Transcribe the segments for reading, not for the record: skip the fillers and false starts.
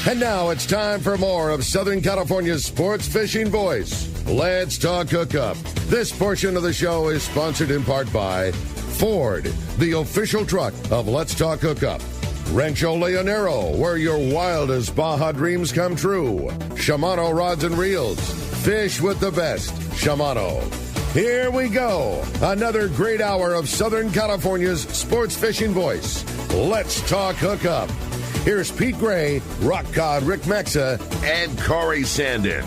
And now it's time for more of Southern California's sports fishing voice. Let's talk hookup. This portion of the show is sponsored in part by Ford, the official truck of Let's Talk Hookup. Rancho Leonero, where your wildest Baja dreams come true. Shimano Rods and Reels. Fish with the best. Shimano. Here we go. Another great hour of Southern California's sports fishing voice. Let's talk hookup. Here's Pete Gray, Rock God Rick Mexa, and Corey Sandin.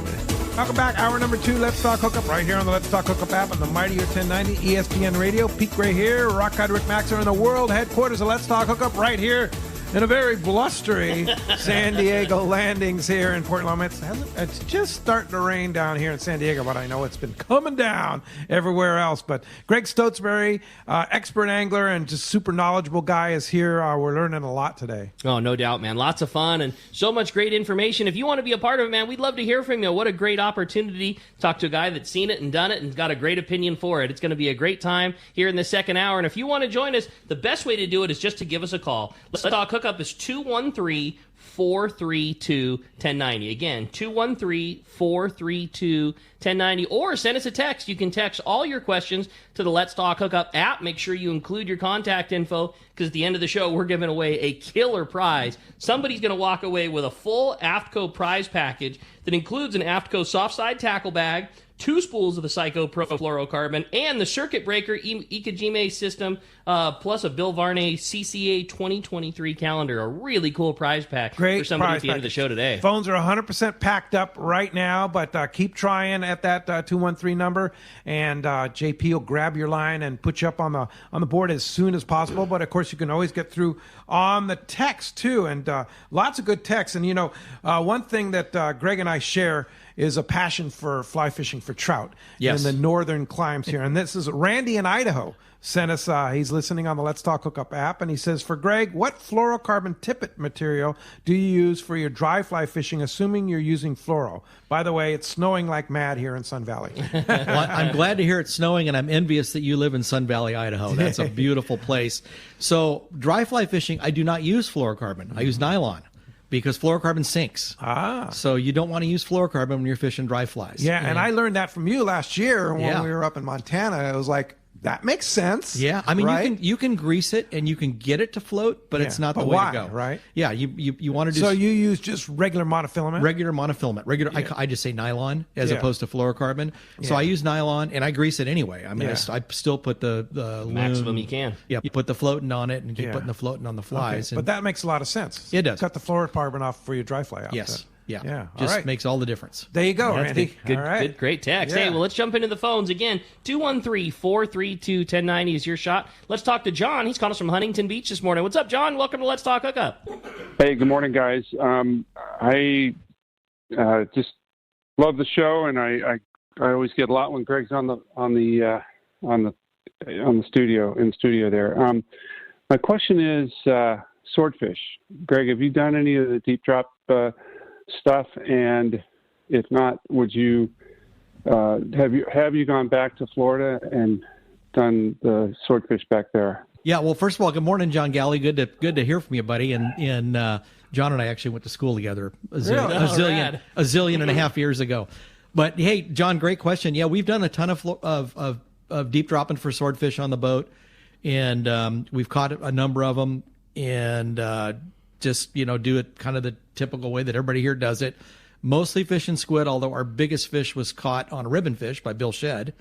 Welcome back. Hour number 2, Let's Talk Hookup, right here on the Let's Talk Hookup app on the Mightier 1090 ESPN Radio. Pete Gray here, Rock God Rick Mexa in the world headquarters of Let's Talk Hookup, right here in a very blustery San Diego landings here in Port Loma. It's just starting to rain down here in San Diego, but I know it's been coming down everywhere else. But Greg Stotesbury, expert angler and just super knowledgeable guy, is here. We're learning a lot today. Oh, no doubt, man. Lots of fun and so much great information. If you want to be a part of it, man, we'd love to hear from you. What a great opportunity to talk to a guy that's seen it and done it and got a great opinion for it. It's going to be a great time here in the second hour. And if you want to join us, the best way to do it is just to give us a call. Let's Talk Hookup is 213-432-1090. Again, 213-432-1090. Or send us a text. You can text all your questions to the Let's Talk Hookup app. Make sure you include your contact info, because at the end of the show, we're giving away a killer prize. Somebody's going to walk away with a full AFTCO prize package that includes an AFTCO soft side tackle bag, 2 spools of the Psycho Pro fluorocarbon, and the Circuit Breaker Ikejime system, plus a Bill Varney CCA 2023 calendar. A really cool prize pack for somebody at the end of the show today. Phones are 100% packed up right now, but keep trying at that 213 number, and JP will grab your line and put you up on the board as soon as possible. But, of course, you can always get through on the text, too, and lots of good texts. And, one thing that Greg and I share is a passion for fly fishing for trout in the northern climes here. And this is Randy in Idaho sent us, he's listening on the Let's Talk Hookup app, and he says, for Greg, what fluorocarbon tippet material do you use for your dry fly fishing, assuming you're using fluoro? By the way, it's snowing like mad here in Sun Valley. Well, I'm glad to hear it's snowing, and I'm envious that you live in Sun Valley, Idaho. That's a beautiful place. So dry fly fishing, I do not use fluorocarbon. I use nylon, because fluorocarbon sinks. So you don't want to use fluorocarbon when you're fishing dry flies. Yeah, and I learned that from you last year when we were up in Montana. It was like, that makes sense. Yeah, I mean, right? you can grease it and you can get it to float, but it's not the way to go. Right? Yeah, you want to do. So you use just regular monofilament. I just say nylon as opposed to fluorocarbon. So I use nylon and I grease it anyway. I mean, I still put the maximum you can. Yeah, you put the floating on it and keep putting the floating on the flies. Okay. But that makes a lot of sense. It does. Cut the fluorocarbon off for your dry fly out. Yes. Yeah. Just makes all the difference. There you go, Randy. Good, great text. Hey, well, let's jump into the phones again. 213-432-1090 is your shot. Let's talk to John. He's calling us from Huntington Beach this morning. What's up, John? Welcome to Let's Talk Hookup. Hey, good morning, guys. I just love the show, and I always get a lot when Greg's on the studio there. My question is swordfish. Greg, have you done any of the deep drop stuff? And if not, would you have you gone back to Florida and done the swordfish back there? Yeah. Well, first of all, good morning, John Galley. Good to hear from you, buddy. And John and I actually went to school together a zillion and a half years ago. But hey, John, great question. Yeah, we've done a ton of deep dropping for swordfish on the boat, and we've caught a number of them, and just do it kind of the typical way that everybody here does it. Mostly fish and squid, although our biggest fish was caught on a ribbon fish by Bill Shedd,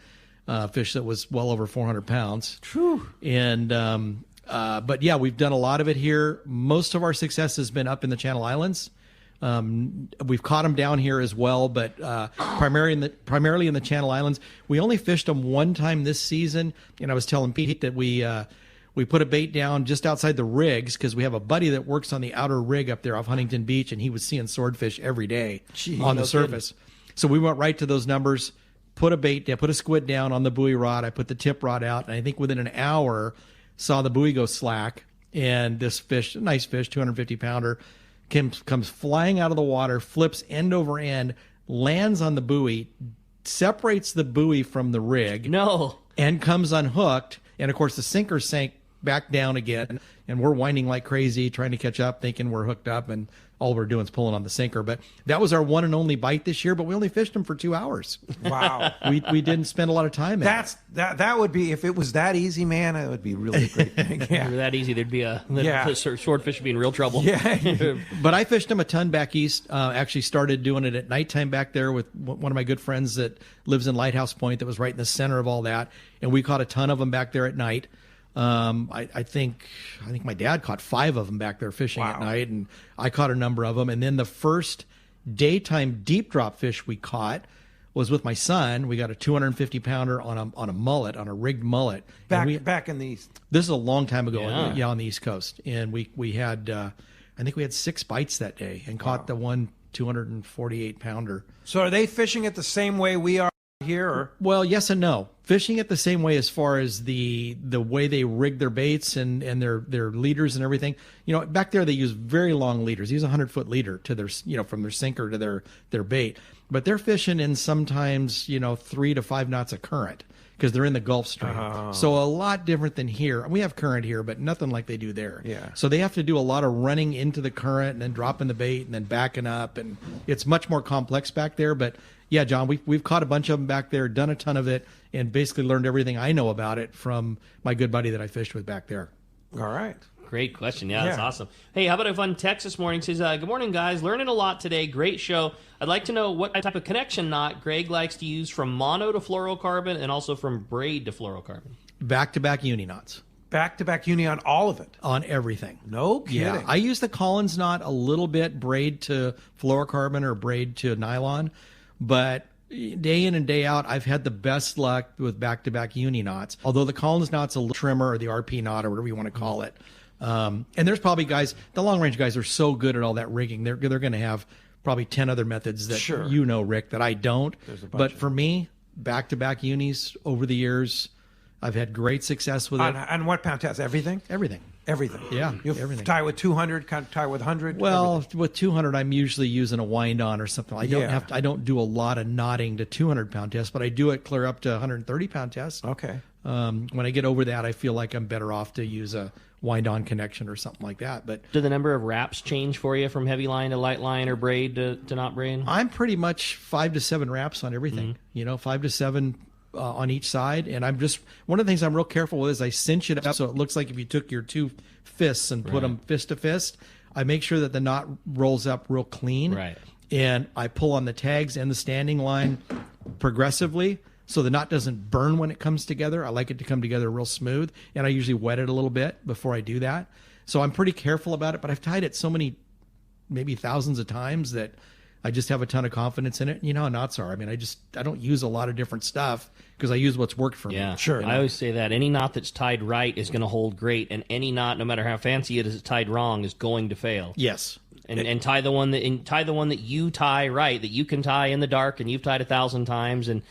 fish that was well over 400 pounds. True. And but yeah, we've done a lot of it here. Most of our success has been up in the Channel Islands. We've caught them down here as well, but primarily in the Channel Islands. We only fished them one time this season, and I was telling Pete that we put a bait down just outside the rigs because we have a buddy that works on the outer rig up there off Huntington Beach, and he was seeing swordfish every day on the surface. So we went right to those numbers, put a bait down, put a squid down on the buoy rod. I put the tip rod out, and I think within an hour saw the buoy go slack, and this fish, a nice fish, 250-pounder, comes flying out of the water, flips end over end, lands on the buoy, separates the buoy from the rig, and comes unhooked. And of course, the sinker sank back down again, and we're winding like crazy, trying to catch up, thinking we're hooked up, and all we're doing is pulling on the sinker. But that was our one and only bite this year, but we only fished them for 2 hours. Wow. We didn't spend a lot of time at it. That would be, if it was that easy, man, it would be really great thing. If it were that easy, the swordfish would be in real trouble. Yeah. But I fished them a ton back east. Actually started doing it at nighttime back there with one of my good friends that lives in Lighthouse Point that was right in the center of all that. And we caught a ton of them back there at night. I think my dad caught 5 of them back there fishing at night, and I caught a number of them. And then the first daytime deep drop fish we caught was with my son. We got a 250 pounder on a mullet, on a rigged mullet. Back in the East. This is a long time ago, on the East Coast, and we had I think we had 6 bites that day and caught the one 248 pounder. So are they fishing it the same way we are here? Or? Well, yes and no. Fishing it the same way as far as the way they rig their baits and their leaders and everything. Back there they use very long leaders. They use a 100-foot leader to their from their sinker to their bait. But they're fishing in sometimes 3 to 5 knots of current because they're in the Gulf Stream. So a lot different than here. We have current here, but nothing like they do there. Yeah. So they have to do a lot of running into the current and then dropping the bait and then backing up, and it's much more complex back there. But yeah, John, we've caught a bunch of them back there, done a ton of it, and basically learned everything I know about it from my good buddy that I fished with back there. All right. Great question. Yeah, that's awesome. Hey, how about a fun text this morning? It says, good morning, guys. Learning a lot today. Great show. I'd like to know what type of connection knot Greg likes to use from mono to fluorocarbon and also from braid to fluorocarbon. Back-to-back uni knots. Back-to-back uni on all of it? On everything. No kidding. Yeah, I use the Collins knot a little bit, braid to fluorocarbon or braid to nylon, but day in and day out, I've had the best luck with back-to-back uni knots, although the Collins knot's a little trimmer, or the RP knot, or whatever you want to call it. And there's probably guys, the long-range guys are so good at all that rigging, they're going to have probably 10 other methods that Rick, that I don't. But for me, back-to-back unis over the years, I've had great success with it. On what pound test? Everything? Everything. Yeah, you everything. Tie with 200, tie with 100. Well, everything. With 200, I'm usually using a wind on or something. I don't do a lot of knotting to 200 pound tests, but I do it clear up to 130 pound tests. Okay. When I get over that, I feel like I'm better off to use a wind on connection or something like that. But do the number of wraps change for you from heavy line to light line or braid to not braid? I'm pretty much 5 to 7 wraps on everything. 5 to 7. On each side, and I'm just, one of the things I'm real careful with is I cinch it up so it looks like if you took your 2 fists and put them fist to fist. I make sure that the knot rolls up real clean, and I pull on the tags and the standing line progressively so the knot doesn't burn when it comes together. I like it to come together real smooth, and I usually wet it a little bit before I do that. So I'm pretty careful about it, but I've tied it so many, maybe thousands of times that I just have a ton of confidence in it. You know how knots are. I mean, I don't use a lot of different stuff because I use what's worked for me. Yeah, sure. I always say that any knot that's tied right is going to hold great, and any knot, no matter how fancy it is, tied wrong is going to fail. Yes. And tie the one that you tie right, that you can tie in the dark, and you've tied 1,000 times. And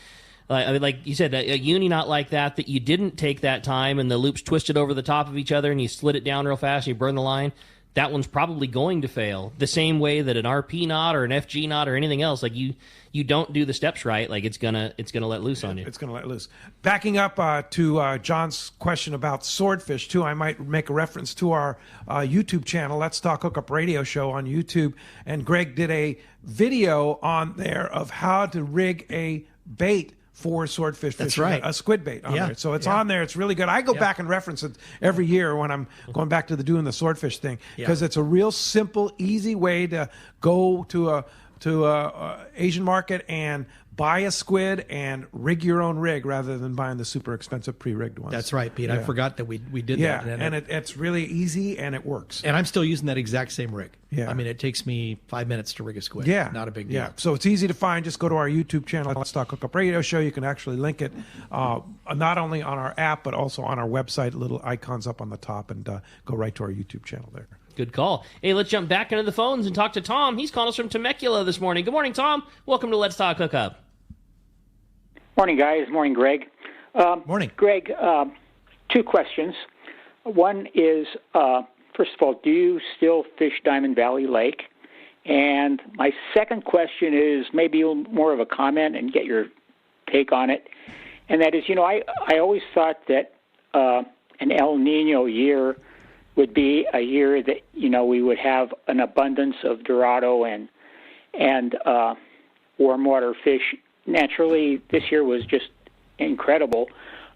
like you said, a uni knot like that you didn't take that time, and the loops twisted over the top of each other, and you slid it down real fast, and you burn the line. That one's probably going to fail the same way that an RP knot or an FG knot or anything else. Like you don't do the steps right, like it's gonna let loose on you. It's gonna let loose. Backing up to John's question about swordfish too, I might make a reference to our YouTube channel, Let's Talk Hookup Radio Show on YouTube, and Greg did a video on there of how to rig a bait for swordfish fishing. That's right. A squid bait on there. So it's on there. It's really good. I go back and reference it every year when I'm going back to doing the swordfish thing because it's a real simple, easy way to go to a Asian market and buy a squid and rig your own rig rather than buying the super expensive pre-rigged ones. That's right, Pete. I forgot that we did that. Yeah, and it's really easy and it works. And I'm still using that exact same rig. Yeah. I mean, it takes me 5 minutes to rig a squid. Yeah. Not a big deal. Yeah. So it's easy to find. Just go to our YouTube channel, Let's Talk Hookup Radio Show. You can actually link it not only on our app, but also on our website. Little icons up on the top, and go right to our YouTube channel there. Good call. Hey, let's jump back into the phones and talk to Tom. He's calling us from Temecula this morning. Good morning, Tom. Welcome to Let's Talk Hookup. Morning, guys. Morning, Greg. Morning. Greg, 2 questions. One is, first of all, do you still fish Diamond Valley Lake? And my second question is maybe more of a comment and get your take on it. And that is, I always thought that an El Nino year would be a year that we would have an abundance of Dorado and warm water fish. Naturally, this year was just incredible.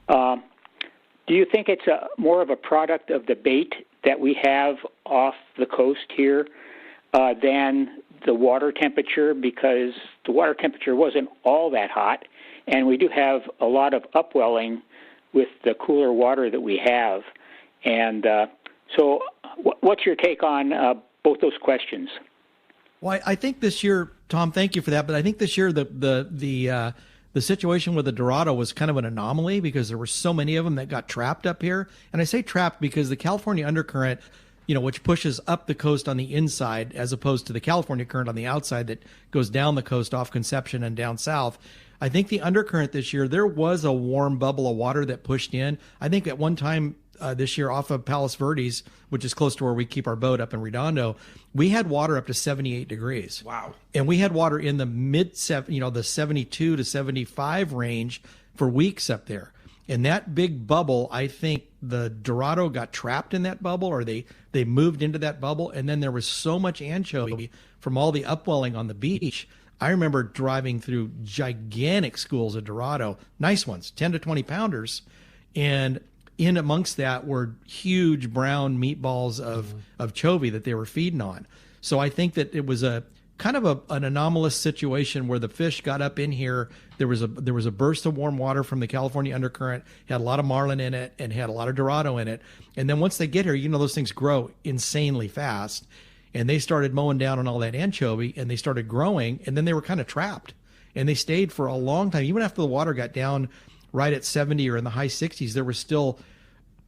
Do you think it's more of a product of the bait that we have off the coast here than the water temperature? Because the water temperature wasn't all that hot, and we do have a lot of upwelling with the cooler water that we have. And so what's your take on both those questions? Well, I think this year, Tom, thank you for that, but I think this year the situation with the Dorado was kind of an anomaly because there were so many of them that got trapped up here. And I say trapped because the California undercurrent, which pushes up the coast on the inside as opposed to the California current on the outside that goes down the coast off Conception and down south. I think the undercurrent this year, there was a warm bubble of water that pushed in. I think at one time this year off of Palos Verdes, which is close to where we keep our boat up in Redondo, we had water up to 78 degrees. Wow. And we had water in the the 72 to 75 range for weeks up there. And that big bubble, I think the Dorado got trapped in that bubble, or they moved into that bubble. And then there was so much anchovy from all the upwelling on the beach. I remember driving through gigantic schools of Dorado, nice ones, 10 to 20 pounders. And in amongst that were huge brown meatballs of chovy that they were feeding on. So I think that it was a kind of an anomalous situation where the fish got up in here. There was a burst of warm water from the California undercurrent, had a lot of marlin in it and had a lot of Dorado in it. And then once they get here, those things grow insanely fast. And they started mowing down on all that anchovy, and they started growing, and then they were kind of trapped. And they stayed for a long time. Even after the water got down right at 70 or in the high 60s, there were still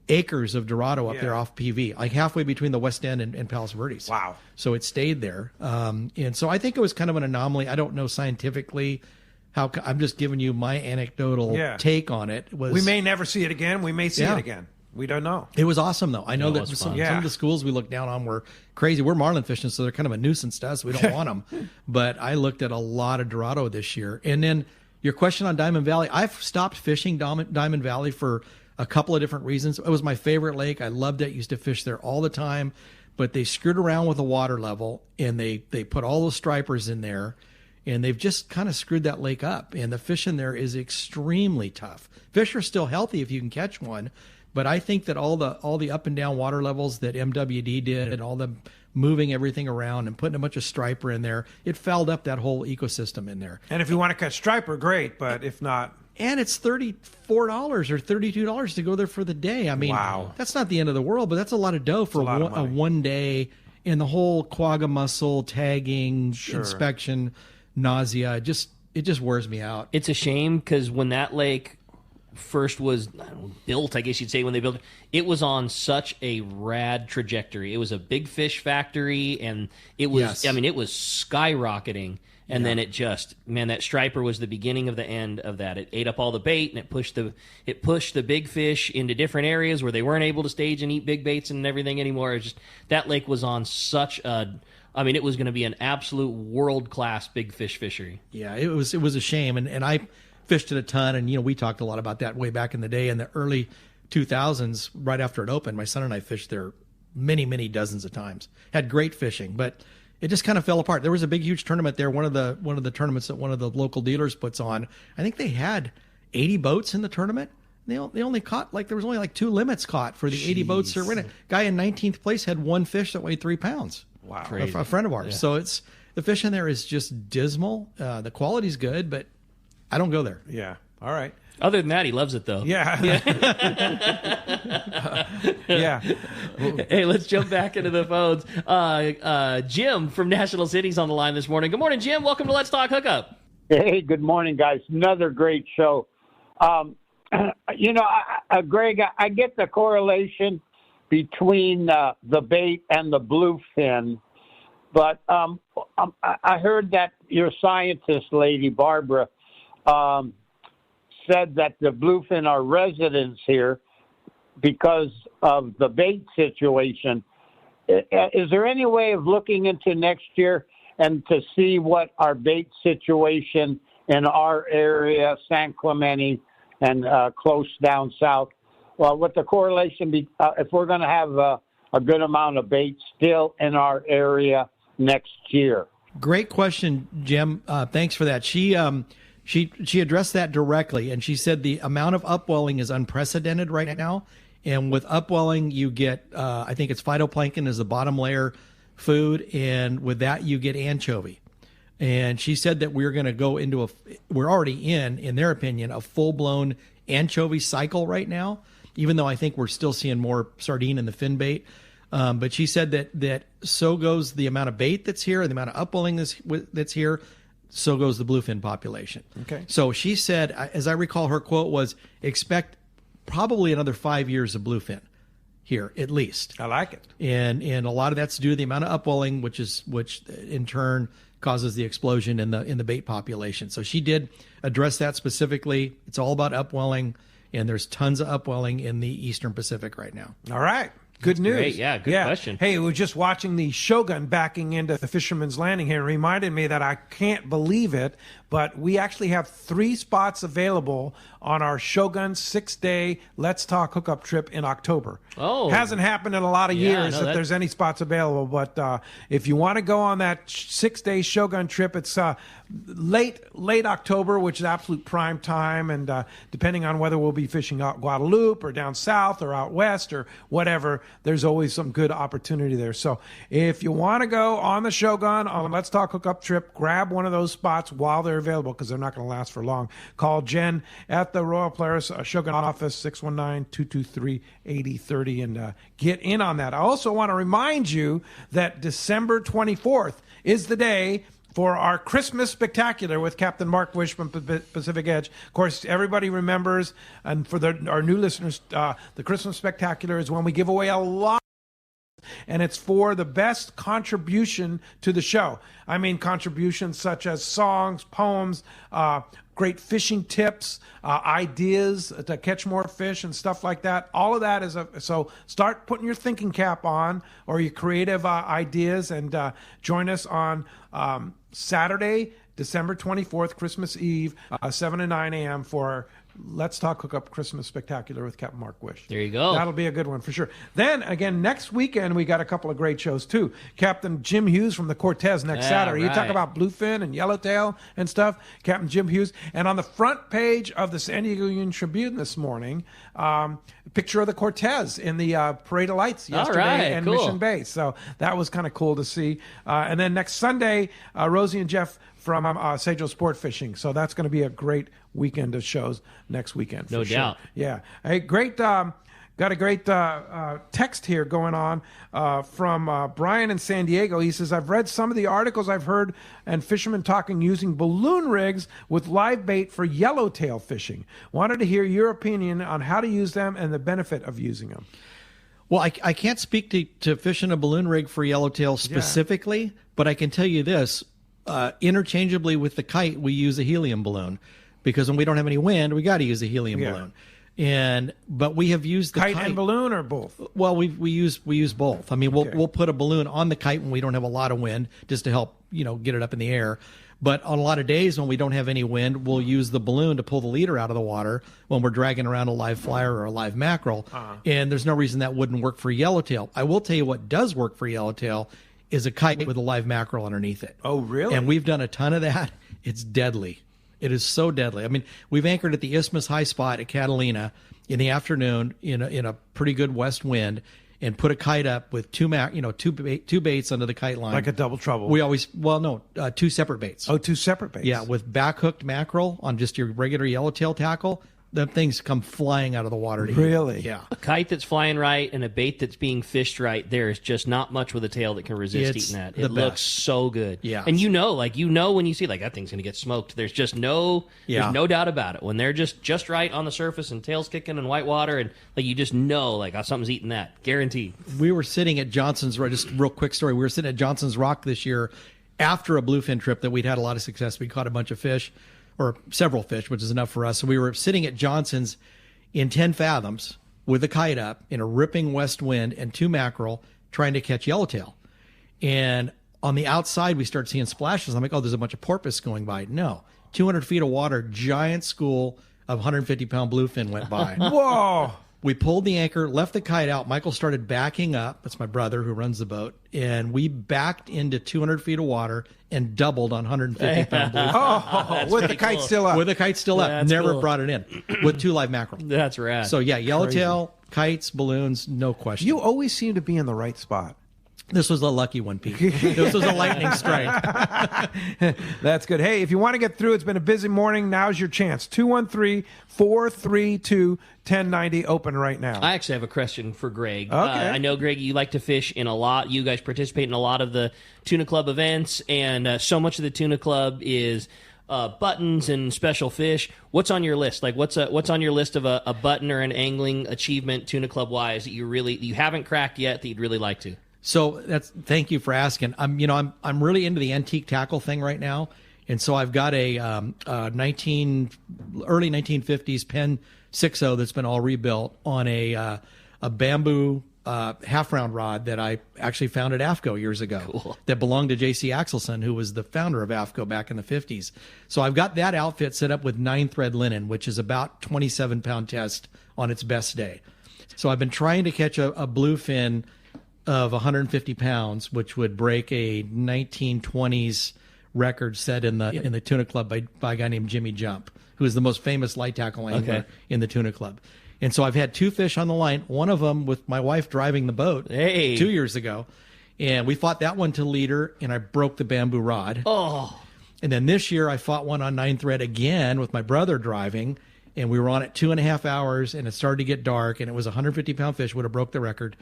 acres of Dorado up there off PV, like halfway between the West End and Palos Verdes. Wow. So it stayed there. And so I think it was kind of an anomaly. I don't know scientifically how. I'm just giving you my anecdotal take on it. We may never see it again. We may see it again. We don't know. It was awesome, though. I know that some of the schools we looked down on were crazy. We're marlin fishing, so they're kind of a nuisance to us. We don't want them. But I looked at a lot of Dorado this year. And then your question on Diamond Valley, I've stopped fishing Diamond Valley for a couple of different reasons. It was my favorite lake. I loved it. Used to fish there all the time. But they screwed around with the water level, and they put all those stripers in there, and they've just kind of screwed that lake up. And the fish in there is extremely tough. Fish are still healthy if you can catch one. But I think that all the up and down water levels that MWD did and all the moving everything around and putting a bunch of striper in there, it fouled up that whole ecosystem in there. And if you want to catch striper, great. But if not... And it's $34 or $32 to go there for the day. I mean, that's not the end of the world, but that's a lot of dough for a one day. And the whole quagga mussel tagging, inspection, nausea, it just wears me out. It's a shame because when that lake first was built, I guess you'd say, when they built it, it was on such a rad trajectory. It was a big fish factory, and it was, it was skyrocketing. And then it just, that striper was the beginning of the end of that. It ate up all the bait, and it pushed the big fish into different areas where they weren't able to stage and eat big baits and everything anymore. It just, that lake was on such a, it was going to be an absolute world-class big fish fishery. Yeah, it was a shame. And I fished it a ton, and we talked a lot about that way back in the day in the early 2000s, right after it opened. My son and I fished there many, many dozens of times. Had great fishing, but it just kind of fell apart. There was a big, huge tournament there. One of the tournaments that one of the local dealers puts on. I think they had 80 boats in the tournament. They only caught there was only 2 limits caught for the 80 boats that were in it. Guy in 19th place had one fish that weighed 3 pounds. Wow, a friend of ours. Yeah. So it's the fish in there is just dismal. The quality's good, but I don't go there. Yeah. All right. Other than that, he loves it, though. Yeah. Yeah. Hey, let's jump back into the phones. Jim from National City's on the line this morning. Good morning, Jim. Welcome to Let's Talk Hookup. Hey, good morning, guys. Another great show. Greg, I get the correlation between the bait and the bluefin, but I heard that your scientist lady, Barbara, said that the bluefin are residents here because of the bait situation. Is there any way of looking into next year and to see what our bait situation in our area, San Clemente, and close down south, well, what the correlation be, if we're going to have a good amount of bait still in our area next year? Great question, Jim. Thanks for that. She addressed that directly, and she said the amount of upwelling is unprecedented right now. And with upwelling, you get, I think it's phytoplankton is the bottom layer food, and with that you get anchovy. And she said that we're going to go into we're already in their opinion, a full-blown anchovy cycle right now, even though I think we're still seeing more sardine in the fin bait. But she said that so goes the amount of bait that's here, and the amount of upwelling that's here, so goes the bluefin population. Okay. So she said, as I recall, her quote was, expect probably another 5 years of bluefin here, at least. I like it. And a lot of that's due to the amount of upwelling, which in turn causes the explosion in the bait population. So she did address that specifically. It's all about upwelling, and there's tons of upwelling in the Eastern Pacific right now. All right. Good news. Great. Yeah, good question. Hey, we were just watching the Shogun backing into the Fisherman's Landing here. It reminded me that I can't believe it, but we actually have 3 spots available on our Shogun 6-day Let's Talk Hookup trip in October. Oh. Hasn't happened in a lot of years that there's any spots available, but if you want to go on that 6-day Shogun trip, it's late October, which is absolute prime time, and depending on whether we'll be fishing out Guadalupe or down south or out west or whatever, there's always some good opportunity there. So if you want to go on the Shogun on Let's Talk Hookup trip, grab one of those spots while they're available, because they're not going to last for long. Call Jen at the Royal Polaris Shogun office, 619-223-8030, and get in on that. I also want to remind you that December 24th is the day for our Christmas Spectacular with Captain Mark Wish from Pacific Edge. Of course, everybody remembers, and for our new listeners, the Christmas Spectacular is when we give away a lot, and it's for the best contribution to the show. I mean, contributions such as songs, poems, great fishing tips, ideas to catch more fish and stuff like that. All of that is so start putting your thinking cap on, or your creative ideas, and join us on Saturday, December 24th, Christmas Eve, 7 to 9 a.m. for Let's Talk Hookup Christmas Spectacular with Captain Mark Wish. There you go. That'll be a good one for sure. Then, again, next weekend, we got a couple of great shows, too. Captain Jim Hughes from the Cortez next Saturday. Right. You talk about bluefin and yellowtail and stuff. Captain Jim Hughes. And on the front page of the San Diego Union Tribune this morning, a picture of the Cortez in the Parade of Lights yesterday in Mission Bay. So that was kind of cool to see. And then next Sunday, Rosie and Jeff from Sejo Sport Fishing. So that's going to be a great weekend of shows next weekend. No doubt. Yeah. Hey, great. Got a great text here going on from Brian in San Diego. He says, I've read some of the articles I've heard and fishermen talking using balloon rigs with live bait for yellowtail fishing. Wanted to hear your opinion on how to use them and the benefit of using them. Well, I can't speak to fishing a balloon rig for yellowtail specifically, but I can tell you this. Interchangeably with the kite, we use a helium balloon, because when we don't have any wind, we got to use a helium balloon. But we have used the kite and balloon, or both? Well, we use both. I mean, we'll put a balloon on the kite when we don't have a lot of wind, just to help get it up in the air. But on a lot of days when we don't have any wind, we'll use the balloon to pull the leader out of the water when we're dragging around a live flyer or a live mackerel. And there's no reason that wouldn't work for yellowtail. I will tell you what does work for yellowtail is a kite with a live mackerel underneath it. Oh, really? And we've done a ton of that. It's deadly. It is so deadly. I mean, we've anchored at the Isthmus High Spot at Catalina in the afternoon in a pretty good west wind, and put a kite up with two baits under the kite line. Like a double trouble. We always, two separate baits. Oh, two separate baits. Yeah, with back hooked mackerel on just your regular yellowtail tackle. Them things come flying out of the water to eat. Really? Yeah. A kite that's flying right and a bait that's being fished right, there is just not much with a tail that can resist eating that. It looks so good. Yeah. And when you see, that thing's going to get smoked. There's just there's no doubt about it. When they're just right on the surface and tails kicking in white water, and you just know, something's eating that. Guaranteed. We were sitting at Johnson's, just a real quick story. We were sitting at Johnson's Rock this year after a bluefin trip that we'd had a lot of success. We caught a bunch of fish, or several fish, which is enough for us. So we were sitting at Johnson's in 10 fathoms with a kite up in a ripping west wind and 2 mackerel trying to catch yellowtail. And on the outside, we start seeing splashes. I'm like, oh, there's a bunch of porpoise going by. No, 200 feet of water, giant school of 150-pound bluefin went by. Whoa! We pulled the anchor, left the kite out. Michael started backing up. That's my brother who runs the boat. And we backed into 200 feet of water and doubled on 150-pound bluefin. With the kite still up. With the kite still up. That's Never cool. brought it in with 2 live mackerel. That's rad. So, yeah, yellowtail, kites, balloons, no question. You always seem to be in the right spot. This was a lucky one, Pete. This was a lightning strike. That's good. Hey, if you want to get through, it's been a busy morning. Now's your chance. 213-432-1090, open right now. I actually have a question for Greg. Okay. I know, Greg, you like to fish in a lot. You guys participate in a lot of the Tuna Club events, and so much of the Tuna Club is buttons and special fish. What's on your list? Like, what's on your list of a button or an angling achievement Tuna Club wise that you haven't cracked yet that you'd really like to? So thank you for asking. I'm really into the antique tackle thing right now, and so I've got a early 1950s Penn 6.0 that's been all rebuilt on a bamboo half round rod that I actually found at AFCO years ago. Cool. That belonged to J.C. Axelson, who was the founder of AFCO back in the 50s. So I've got that outfit set up with 9-thread linen, which is about 27-pound test on its best day. So I've been trying to catch a bluefin of 150 pounds, which would break a 1920s record set in the Tuna Club by a guy named Jimmy Jump, who is the most famous light tackle angler in the Tuna Club. And so I've had 2 fish on the line, one of them with my wife driving the boat 2 years ago. And we fought that one to leader, and I broke the bamboo rod. Oh. And then this year I fought one on 9-thread again with my brother driving, and we were on it 2.5 hours, and it started to get dark, and it was a 150-pound fish, would have broke the record,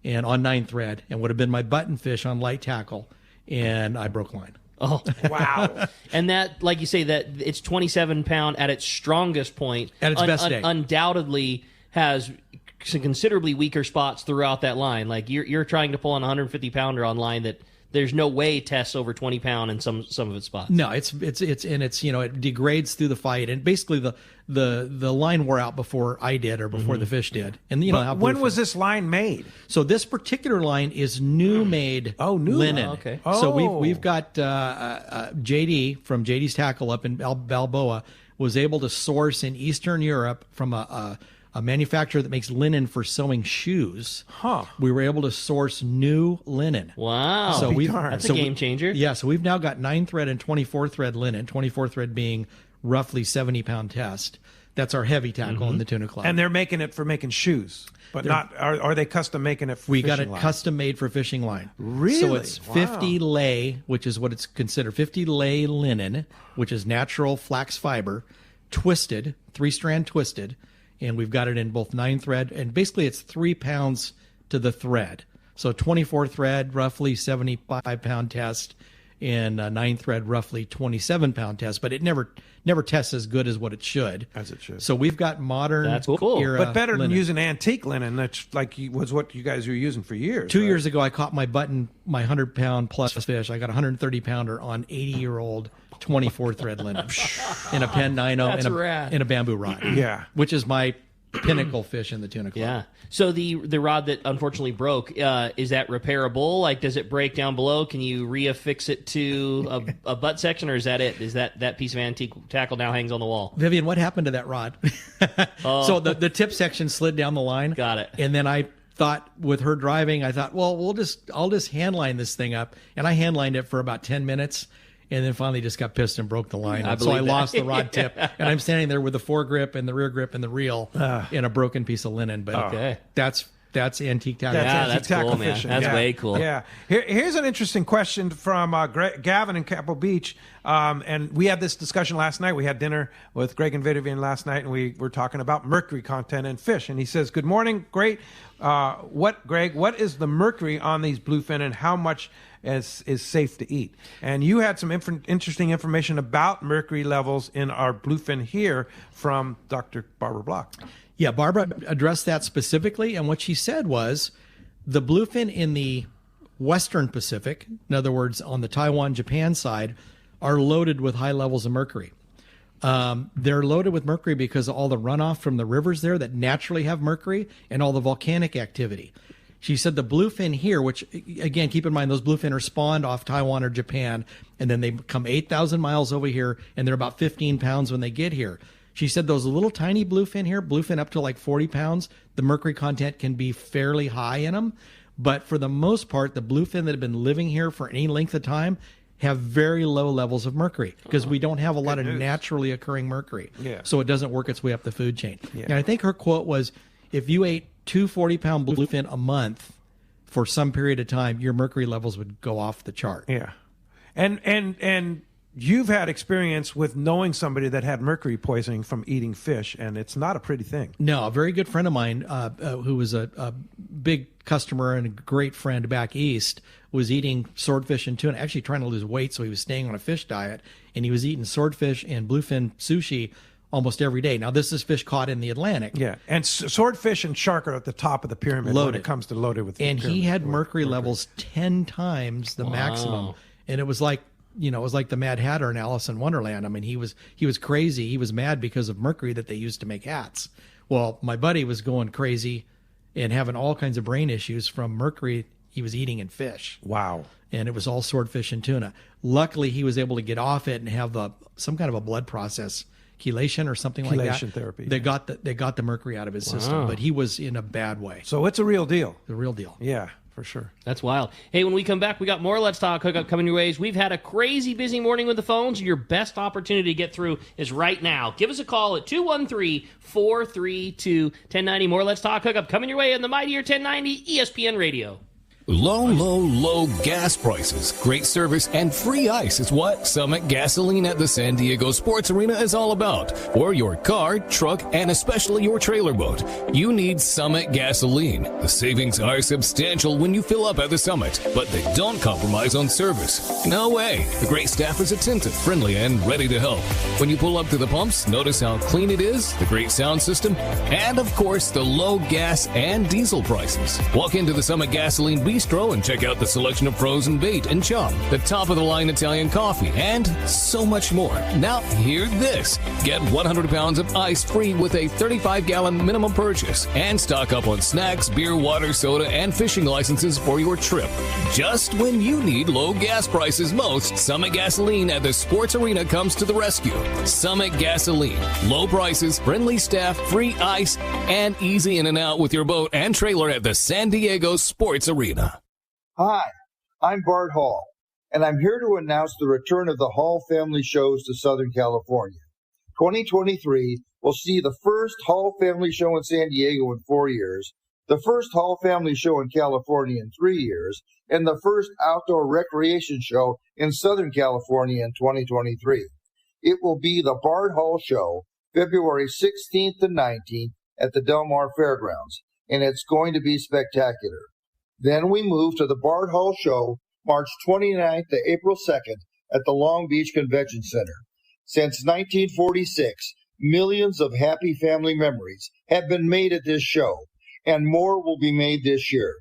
and on 9-thread, and would have been my button fish on light tackle, and I broke line. Oh, wow. And that, like you say, that it's 27-pound at its strongest point. At its best day. Undoubtedly has some considerably weaker spots throughout that line. Like you're trying to pull on a 150-pounder on line that there's no way tests over 20-pound in some of its spots. No, it's it degrades through the fight, and basically the line wore out before I did or before the fish did. And how when was this line made? So this particular line is new made linen. Oh, okay. So we've got JD from JD's Tackle up in Balboa was able to source in Eastern Europe from a manufacturer that makes linen for sewing shoes. Huh. We were able to source new linen. Wow. So That's a game changer. Yeah, so we've now got 9-thread and 24-thread linen, 24-thread being roughly 70-pound test. That's our heavy tackle in the Tuna Club. And they're making it for making shoes, but are they custom making it for we fishing got it line? custom made for fishing line. Really? So it's Wow. 50 lay, which is what it's considered, 50 lay linen, which is natural flax fiber, twisted, 3-strand twisted, and we've got it in both 9-thread, and basically it's 3 pounds to the thread. So 24-thread, roughly 75-pound test, and 9-thread, roughly 27-pound test. But it never tests as good as what it should. As it should. So we've got modern That's cool. era But better than linen. using antique linen, that's was what you guys were using for years. 2 right? years ago, I caught my 100-pound plus fish. I got a 130-pounder on 80-year-old 24-thread linen in a Penn 9.0 That's rad. in a bamboo rod. Yeah. Which is my pinnacle fish in the Tuna Club. Yeah. So the rod that unfortunately broke, is that repairable? Like, does it break down below? Can you reaffix it to a butt section, or is that it? Is that piece of antique tackle now hangs on the wall? Vivian, what happened to that rod? So the tip section slid down the line. Got it. And then I thought, with her driving, I thought, well, I'll just handline this thing up, and I handlined it for about 10 minutes. And then finally just got pissed and broke the line. I So I believe that. lost the rod tip. And I'm standing there with the foregrip and the rear grip and the reel and a broken piece of linen. But Okay. that's antique tackle. Yeah, antique that's tackle cool, man. fishing. That's Yeah. way cool. Yeah. Here's an interesting question from Gavin in Capitol Beach. And we had this discussion last night. We had dinner with Greg and Vivian last night, and we were talking about mercury content in fish. And he says, "Good morning, great. Greg, what is the mercury on these bluefin, and how much is safe to eat?" And you had some interesting information about mercury levels in our bluefin here from Dr. Barbara Block. Yeah, Barbara addressed that specifically, and what she said was the bluefin in the Western Pacific, in other words, on the Taiwan, Japan side, are loaded with high levels of mercury. They're loaded with mercury because of all the runoff from the rivers there that naturally have mercury and all the volcanic activity. She said the bluefin here, which, again, keep in mind, those bluefin are spawned off Taiwan or Japan, and then they come 8,000 miles over here, and they're about 15 pounds when they get here. She said those little tiny bluefin here, bluefin up to like 40 pounds, the mercury content can be fairly high in them. But for the most part, the bluefin that have been living here for any length of time have very low levels of mercury because we don't have a lot of naturally occurring mercury. Yeah. So it doesn't work its way up the food chain. Yeah. And I think her quote was, if you ate 2 40-pound bluefin a month for some period of time, your mercury levels would go off the chart. Yeah. And you've had experience with knowing somebody that had mercury poisoning from eating fish, and it's not a pretty thing. No, a very good friend of mine who was a big customer and a great friend back east was eating swordfish and tuna, actually trying to lose weight, so he was staying on a fish diet, and he was eating swordfish and bluefin sushi almost every day. Now, this is fish caught in the Atlantic. Yeah, and swordfish and shark are at the top of the pyramid when it comes to loaded with and pyramid. He had mercury levels 10 times the maximum, and it was like, it was like the Mad Hatter in Alice in Wonderland. I mean, he was crazy. He was mad because of mercury that they used to make hats. Well, my buddy was going crazy and having all kinds of brain issues from mercury he was eating in fish. Wow. And it was all swordfish and tuna. Luckily, he was able to get off it and have some kind of a blood process, chelation or something like that. Chelation therapy. They got the mercury out of his system, but he was in a bad way. So it's a real deal. The real deal. Yeah. For sure. That's wild. Hey, when we come back, we got more Let's Talk Hookup coming your ways. We've had a crazy busy morning with the phones, and your best opportunity to get through is right now. Give us a call at 213-432-1090. More Let's Talk Hookup coming your way on the Mightier 1090 ESPN Radio. Low gas prices, great service, and free ice is what Summit Gasoline at the San Diego Sports Arena is all about. For your car, truck, and especially your trailer boat, you need Summit Gasoline. The savings are substantial when you fill up at the Summit, but they don't compromise on service. No way. The great staff is attentive, friendly, and ready to help. When you pull up to the pumps, notice how clean it is, the great sound system, and of course, the low gas and diesel prices. Walk into the Summit Gasoline Bistro and check out the selection of frozen bait and chum, the top-of-the-line Italian coffee, and so much more. Now, hear this. Get 100 pounds of ice free with a 35-gallon minimum purchase, and stock up on snacks, beer, water, soda, and fishing licenses for your trip. Just when you need low gas prices most, Summit Gasoline at the Sports Arena comes to the rescue. Summit Gasoline. Low prices, friendly staff, free ice, and easy in and out with your boat and trailer at the San Diego Sports Arena. Hi, I'm Bart Hall, and I'm here to announce the return of the Hall Family Shows to Southern California. 2023 will see the first Hall Family Show in San Diego in 4 years, the first Hall Family Show in California in 3 years, and the first outdoor recreation show in Southern California in 2023. It will be the Bart Hall Show, February 16th to 19th at the Del Mar Fairgrounds, and it's going to be spectacular. Then we move to the Bart Hall Show, March 29th to April 2nd at the Long Beach Convention Center. Since 1946, millions of happy family memories have been made at this show, and more will be made this year.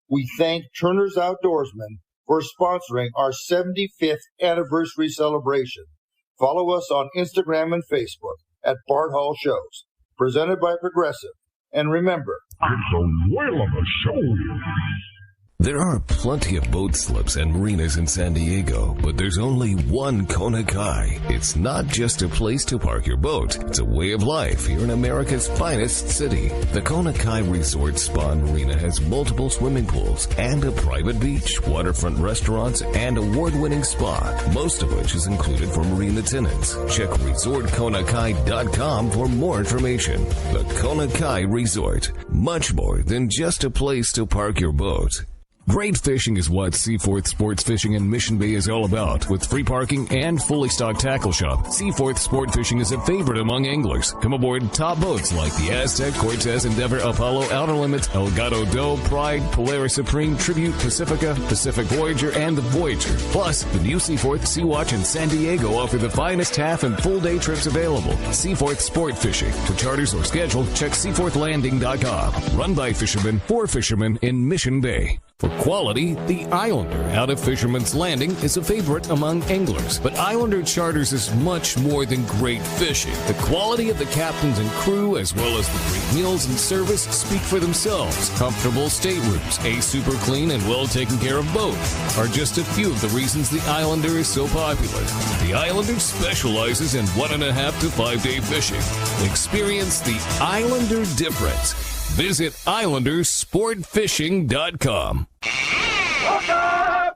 We thank Turner's Outdoorsman for sponsoring our 75th anniversary celebration. Follow us on Instagram and Facebook at Bart Hall Shows, presented by Progressive. And remember, it's a whale of a show. There are plenty of boat slips and marinas in San Diego, but there's only one Kona Kai. It's not just a place to park your boat. It's a way of life here in America's finest city. The Kona Kai Resort Spa and Marina has multiple swimming pools and a private beach, waterfront restaurants, and award-winning spa, most of which is included for marina tenants. Check resortkonakai.com for more information. The Kona Kai Resort, much more than just a place to park your boat. Great fishing is what Seaforth Sports Fishing in Mission Bay is all about. With free parking and fully stocked tackle shop, Seaforth Sport Fishing is a favorite among anglers. Come aboard top boats like the Aztec, Cortez, Endeavor, Apollo, Outer Limits, Elgato Doe, Pride, Polaris Supreme, Tribute, Pacifica, Pacific Voyager, and the Voyager. Plus, the new Seaforth Sea Watch in San Diego offer the finest half and full day trips available. Seaforth Sport Fishing. For charters or schedule, check seaforthlanding.com. Run by fishermen for fishermen in Mission Bay. For quality, the Islander out of Fisherman's Landing is a favorite among anglers. But Islander Charters is much more than great fishing. The quality of the captains and crew, as well as the great meals and service, speak for themselves. Comfortable staterooms, a super clean and well taken care of boat are just a few of the reasons the Islander is so popular. The Islander specializes in 1.5 to 5 day fishing. Experience the Islander difference. Visit IslanderSportFishing.com.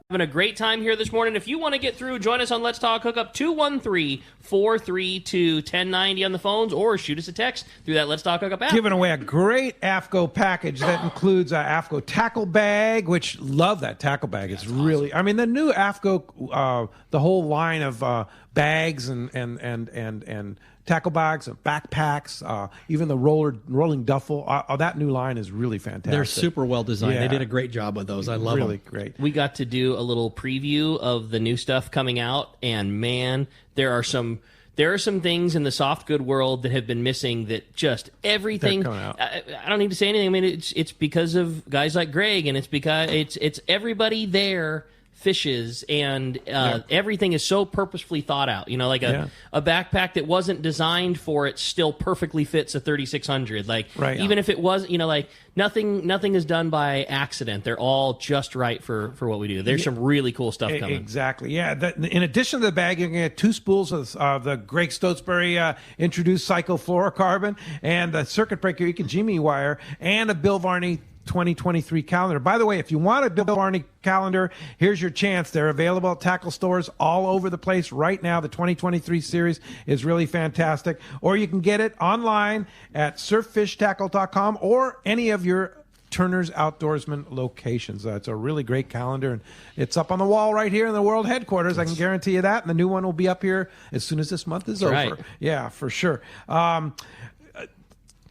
Having a great time here this morning. If you want to get through, join us on Let's Talk Hookup, 213-432-1090 on the phones, or shoot us a text through that Let's Talk Hookup app. Giving away a great AFCO package that includes an AFCO tackle bag, which love that tackle bag. It's really, awesome. I mean, the new AFCO, the whole line of bags and tackle bags and backpacks, even the rolling duffel. That new line is really fantastic. They're super well designed. Yeah. They did a great job with those. I love them. Really great. We got to do a little preview of the new stuff coming out, and man, there are some things in the soft good world that have been missing. That just everything. I don't need to say anything. I mean, it's because of guys like Greg, and it's because it's everybody there fishes, and everything is so purposefully thought out. You know, like a backpack that wasn't designed for it still perfectly fits a 3600. Like even if it was, you know, like nothing is done by accident. They're all just right for what we do. There's some really cool stuff coming. Exactly. Yeah. In addition to the bag, you can get 2 spools of the Greg Stotesbury introduced cyclofluorocarbon and the circuit breaker Ikejimi wire and a Bill Varney 2023 calendar. By the way, if you want a Bill Varney calendar, here's your chance. They're available at tackle stores all over the place right now. The 2023 series is really fantastic. Or you can get it online at surffishtackle.com or any of your Turner's Outdoorsman locations. It's a really great calendar, and it's up on the wall right here in the world headquarters. I can guarantee you that. And the new one will be up here as soon as this month is over. Right. Yeah, for sure.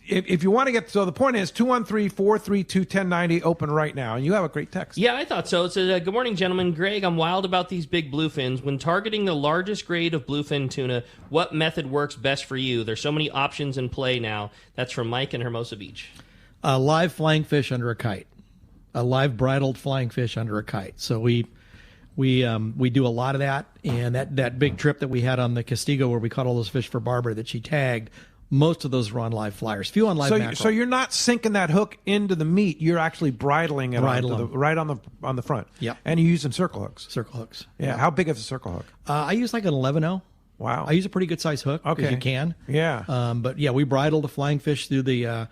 If you want to get, so the point is 213-432-1090 open right now, and you have a great text. Yeah, I thought so. It says, good morning, gentlemen. Greg, I'm wild about these big bluefins. When targeting the largest grade of bluefin tuna, what method works best for you? There's so many options in play now. That's from Mike in Hermosa Beach. A live flying fish under a kite, a live bridled flying fish under a kite. So we do a lot of that, and that big trip that we had on the Castigo where we caught all those fish for Barbara that she tagged, most of those were on live flyers. Few on live mackerel. So you're not sinking that hook into the meat. You're actually bridling it right on the front. Yeah. And you use some circle hooks. Circle hooks. Yeah. How big is a circle hook? I use like an 11-0. Wow. I use a pretty good size hook. Okay. You can. Yeah. But yeah, we bridle the flying fish through the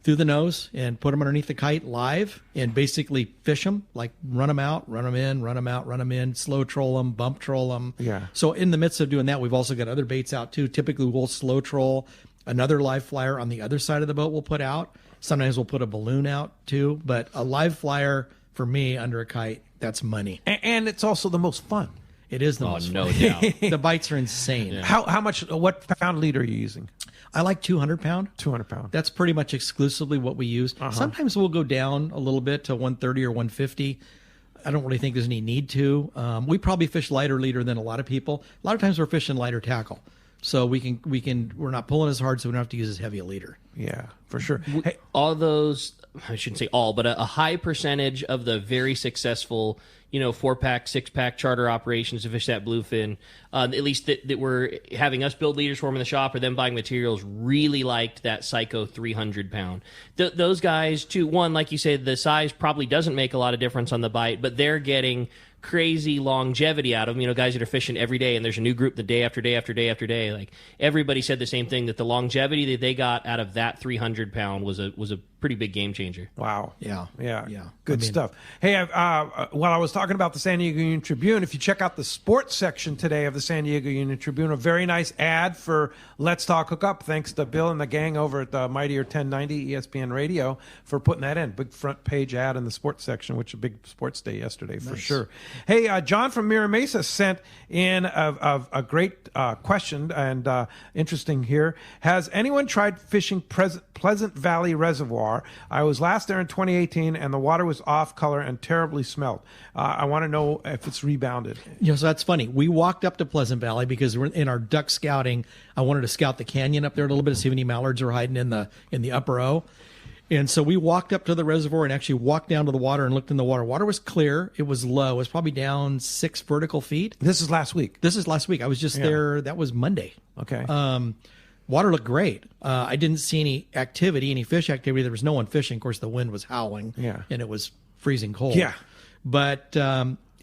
nose and put them underneath the kite live and basically fish them, like run them out, run them in, run them out, run them in, slow troll them, bump troll them. Yeah. So in the midst of doing that, we've also got other baits out too. Typically we'll slow troll. Another live flyer on the other side of the boat we'll put out. Sometimes we'll put a balloon out too. But a live flyer for me under a kite, that's money. And it's also the most fun. It is the most no fun. doubt. The bites are insane. Yeah. How much? What pound lead are you using? I like 200 pound. 200 pound. That's pretty much exclusively what we use. Sometimes we'll go down a little bit to 130 or 150. I don't really think there's any need to. We probably fish lighter leader than a lot of people. A lot of times we're fishing lighter tackle. So we're not pulling as hard, so we don't have to use as heavy a leader. Yeah, for sure. Hey, all those, I shouldn't say all, but a high percentage of the very successful, 4-pack, 6-pack charter operations to fish that bluefin, at least that were having us build leaders for them in the shop or them buying materials, really liked that Psycho 300 pound. Those guys, too, one, like you said, the size probably doesn't make a lot of difference on the bite, but they're getting crazy longevity out of them. Guys that are fishing every day, and there's a new group the day after day after day after day. Like everybody said the same thing, that the longevity that they got out of that 300 pound was a pretty big game changer. Wow. Yeah. Good stuff. Hey, while I was talking about the San Diego Union Tribune, if you check out the sports section today of the San Diego Union Tribune, a very nice ad for Let's Talk Hookup. Thanks to Bill and the gang over at the Mightier 1090 ESPN Radio for putting that in. Big front page ad in the sports section, which was a big sports day yesterday for sure. Hey, John from Mira Mesa sent in a great question and interesting here. Has anyone tried fishing Pleasant Valley Reservoir? I was last there in 2018, and the water was off color and terribly smelled. I want to know if it's rebounded. So that's funny. We walked up to Pleasant Valley because we're in our duck scouting. I wanted to scout the canyon up there a little bit to see if any mallards are hiding in the upper O. And so we walked up to the reservoir and actually walked down to the water and looked in the water. Water was clear. It was low. It was probably down 6 vertical feet. This is last week. I was just there. That was Monday. Okay. Water looked great. I didn't see any fish activity. There was no one fishing. Of course, the wind was howling. Yeah. And it was freezing cold. Yeah. But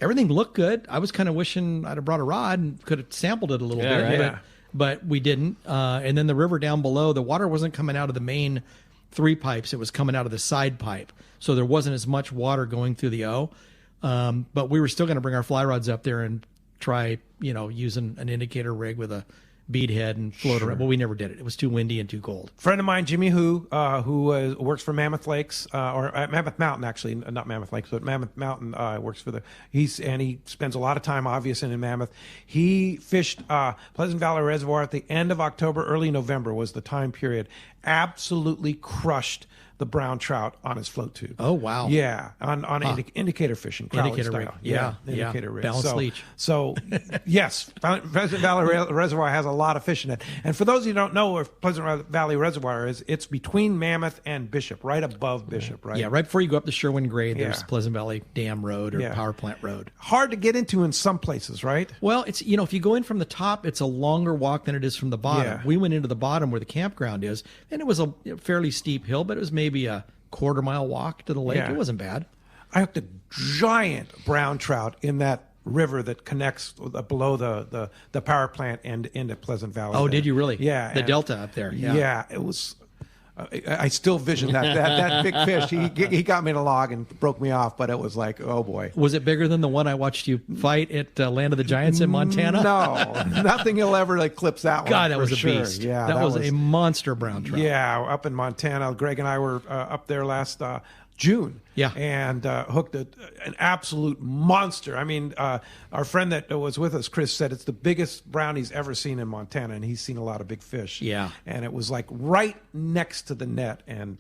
everything looked good. I was kind of wishing I'd have brought a rod and could have sampled it a little bit. Right. But we didn't. And then the river down below, the water wasn't coming out of the main 3 pipes. It was coming out of the side pipe. So there wasn't as much water going through the O. But we were still going to bring our fly rods up there and try, using an indicator rig with a bead head and float around. But we never did it. It was too windy and too cold. Friend of mine, Jimmy who works for Mammoth Lakes, or Mammoth Mountain, actually, not Mammoth Lakes, but Mammoth Mountain works for he spends a lot of time, obviously, in Mammoth. He fished Pleasant Valley Reservoir at the end of October, early November was the time period. Absolutely crushed the brown trout on his float tube. Oh, wow. Yeah, on indicator fishing, Indicator style. rig. Indicator rig. Balanced leech. So, yes, Pleasant Valley Reservoir has a lot of fish in it. And for those of you who don't know where Pleasant Valley Reservoir is, it's between Mammoth and Bishop, right above Bishop, right? Yeah, right before you go up the Sherwin Grade, there's Pleasant Valley Dam Road or Power Plant Road. Hard to get into in some places, right? Well, it's if you go in from the top, it's a longer walk than it is from the bottom. Yeah. We went into the bottom where the campground is, and it was a fairly steep hill, but it was maybe a quarter-mile walk to the lake. Yeah. It wasn't bad. I hooked a giant brown trout in that river that connects below the power plant and into Pleasant Valley. Oh, did you really? Yeah. The delta up there. Yeah, it was. I still vision that big fish. He got me in a log and broke me off, but it was like, oh boy. Was it bigger than the one I watched you fight at Land of the Giants in Montana? No, nothing will ever eclipse that one. God, that was a sure. beast. Yeah, that was a monster brown trout. Yeah, up in Montana. Greg and I were up there last June. Yeah. And hooked an absolute monster. I mean, our friend that was with us, Chris, said it's the biggest brown he's ever seen in Montana, and he's seen a lot of big fish. Yeah. And it was like right next to the net, and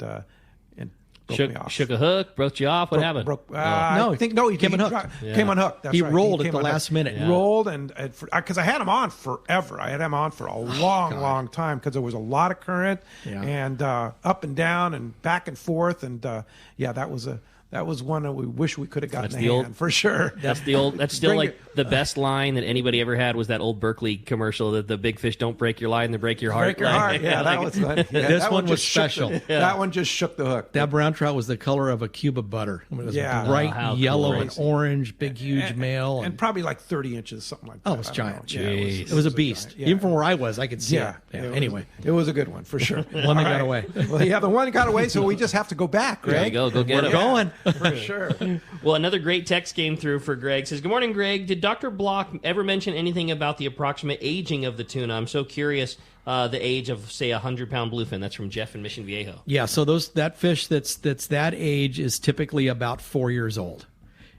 broke me off. Shook a hook, broke you off. What happened? I think he came unhooked. Came unhooked. That's he right. rolled He at came the unhooked. last minute. He rolled, and because I had him on forever. I had him on for a long time because there was a lot of current and up and down and back and forth, and that was one that we wish we could have gotten hand for sure. That's still like the best line that anybody ever had was that old Berkeley commercial that the big fish don't break your line, they break your heart. Break your heart. Yeah, that was this one was special. That one just shook the hook. That brown trout was the color of a cube of butter. It was bright yellow and orange, big, huge male. And probably like 30 inches, something like that. Oh, it was giant. It was a beast. Even from where I was, I could see it. Anyway. It was a good one, for sure. One that got away. Well, the one got away, so we just have to go back, right? There you go. Go get We're it. going. For sure. Well, another great text came through for Greg. Says, good morning, Greg. Did Dr. Block ever mention anything about the approximate aging of the tuna? I'm so curious the age of, say, a 100-pound bluefin. That's from Jeff in Mission Viejo. Yeah, so that fish that's that age is typically about 4 years old.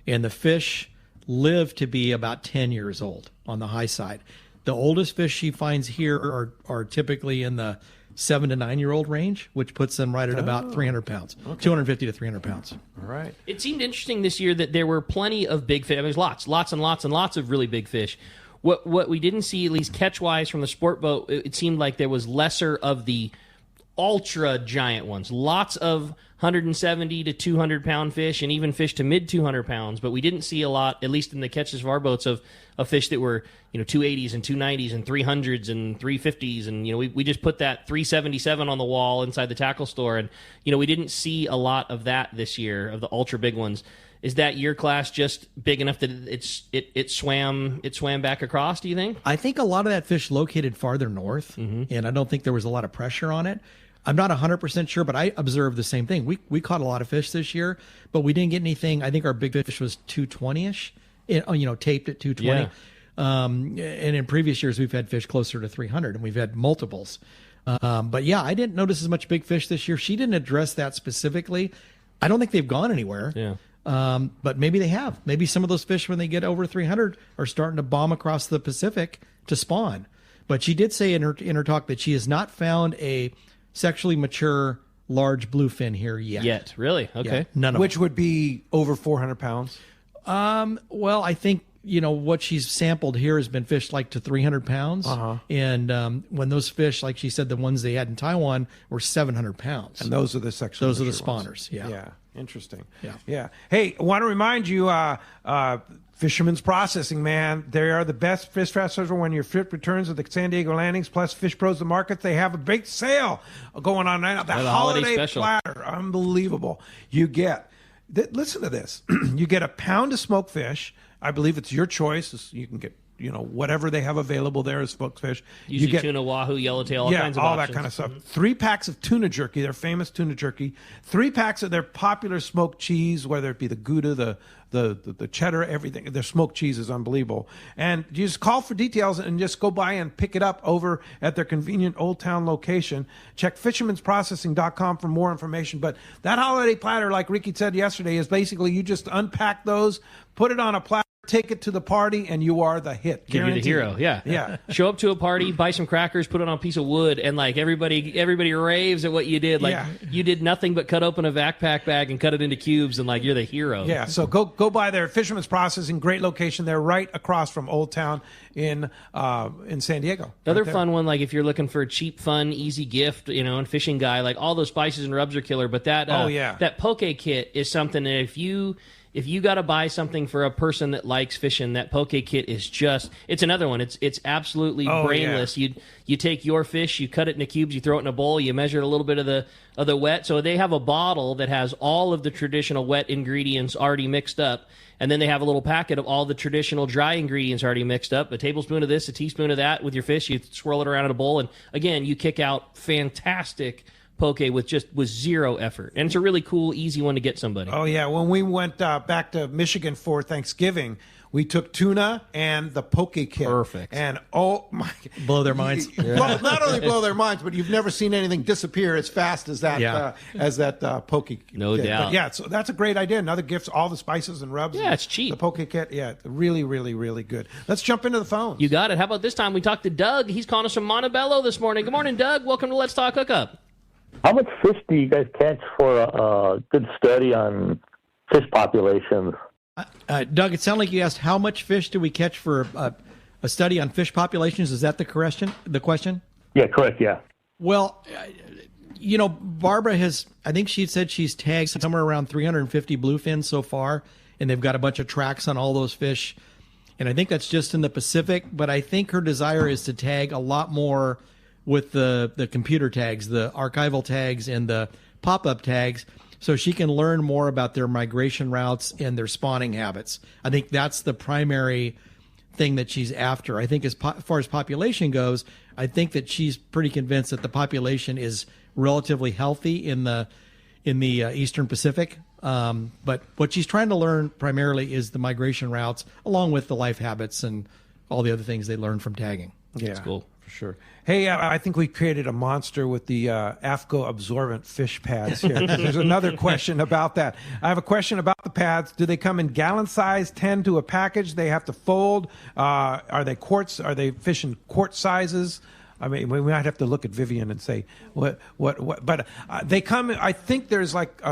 And the fish live to be about 10 years old on the high side. The oldest fish she finds here are typically in the 7 to 9 year old range, which puts them right at about 300 pounds, 250 to 300 pounds. All right. It seemed interesting this year that there were plenty of big fish. I mean, there's lots and lots of really big fish. What we didn't see, at least catch-wise from the sport boat, it seemed like there was lesser of the ultra giant ones. Lots of 170 to 200 pound fish and even fish to mid 200 pounds, but we didn't see a lot, at least in the catches of our boats, of fish that were 280s and 290s and 300s and 350s, and we just put that 377 on the wall inside the tackle store, and we didn't see a lot of that this year, of the ultra big ones. Is that year class just big enough that it swam back across, do you think? I think a lot of that fish located farther north, and I don't think there was a lot of pressure on it. I'm not 100% sure, but I observed the same thing. We caught a lot of fish this year, but we didn't get anything. I think our big fish was 220-ish, taped at 220. Yeah. And in previous years, we've had fish closer to 300, and we've had multiples. But yeah, I didn't notice as much big fish this year. She didn't address that specifically. I don't think they've gone anywhere. Yeah. But maybe they have. Maybe some of those fish, when they get over 300, are starting to bomb across the Pacific to spawn. But she did say in her talk that she has not found a sexually mature large bluefin here yet. Really? Okay. Yeah, none of Which would be over 400 pounds? Well, I think what she's sampled here has been fished like to 300 pounds. And when those fish, like she said, the ones they had in Taiwan were 700 pounds. And those are the sexual Those are the mature spawners. ones. Yeah. Yeah. Interesting. Yeah. Hey, I want to remind you, Fisherman's Processing, man, they are the best fish processor when your trip returns at the San Diego landings, plus Fish Pros the Market. They have a big sale going on right now. The holiday special platter. Unbelievable. You get, listen to this. You get a pound of smoked fish. I believe it's your choice. You can get, whatever they have available there is smoked fish. Usually you get tuna, wahoo, yellowtail, all kinds of all options. that kind of stuff. 3 packs of tuna jerky, their famous tuna jerky. 3 packs of their popular smoked cheese, whether it be the Gouda, the cheddar, everything. Their smoked cheese is unbelievable. And you just call for details and just go by and pick it up over at their convenient Old Town location. Check fishermansprocessing.com for more information. But that holiday platter, like Ricky said yesterday, is basically you just unpack those, put it on a platter, take it to the party, and you are the hit. You're the hero. Yeah. Show up to a party, buy some crackers, put it on a piece of wood, and like everybody raves at what you did. Like you did nothing but cut open a backpack bag and cut it into cubes, and like you're the hero. Yeah. So go by there. Fisherman's Processing, great location. They're right across from Old Town in San Diego. Another fun one, like if you're looking for a cheap, fun, easy gift, and fishing guy, like all those spices and rubs are killer. But that that poke kit is something that if you got to buy something for a person that likes fishing, that poke kit is it's another one. It's absolutely brainless. Yeah. You take your fish, you cut it into cubes, you throw it in a bowl, you measure a little bit of the wet. So they have a bottle that has all of the traditional wet ingredients already mixed up. And then they have a little packet of all the traditional dry ingredients already mixed up. A tablespoon of this, a teaspoon of that with your fish. You swirl it around in a bowl. And again, you kick out fantastic poke with zero effort, and it's a really cool, easy one to get somebody. Oh yeah, when we went back to Michigan for Thanksgiving, we took tuna and the poke kit. Perfect. And oh my, blow their minds. Well, not only blow their minds, but you've never seen anything disappear as fast as that poke kit. No doubt. But yeah, so that's a great idea. Another gift, all the spices and rubs. Yeah, it's cheap. The poke kit, yeah, really, really, really good. Let's jump into the phones. You got it. How about this time we talked to Doug? He's calling us from Montebello this morning. Good morning, Doug. Welcome to Let's Talk Hookup. How much fish do you guys catch for a good study on fish populations? Doug, it sounded like you asked how much fish do we catch for a study on fish populations. Is that the question? Yeah, correct, yeah. Well, Barbara I think she said she's tagged somewhere around 350 bluefins so far, and they've got a bunch of tracks on all those fish. And I think that's just in the Pacific, but I think her desire is to tag a lot more with the computer tags, the archival tags, and the pop-up tags, so she can learn more about their migration routes and their spawning habits. I think that's the primary thing that she's after. I think as far as population goes, I think that she's pretty convinced that the population is relatively healthy in the Eastern Pacific. But what she's trying to learn primarily is the migration routes, along with the life habits and all the other things they learn from tagging. Yeah, that's cool. For sure. Hey, I think we created a monster with the AFCO absorbent fish pads here. There's another question about that. I have a question about the pads. Do they come in gallon size, 10 to a package? They have to fold. Are they quarts? Are they fish in quart sizes? I mean, we might have to look at Vivian and say what. But they come. I think there's like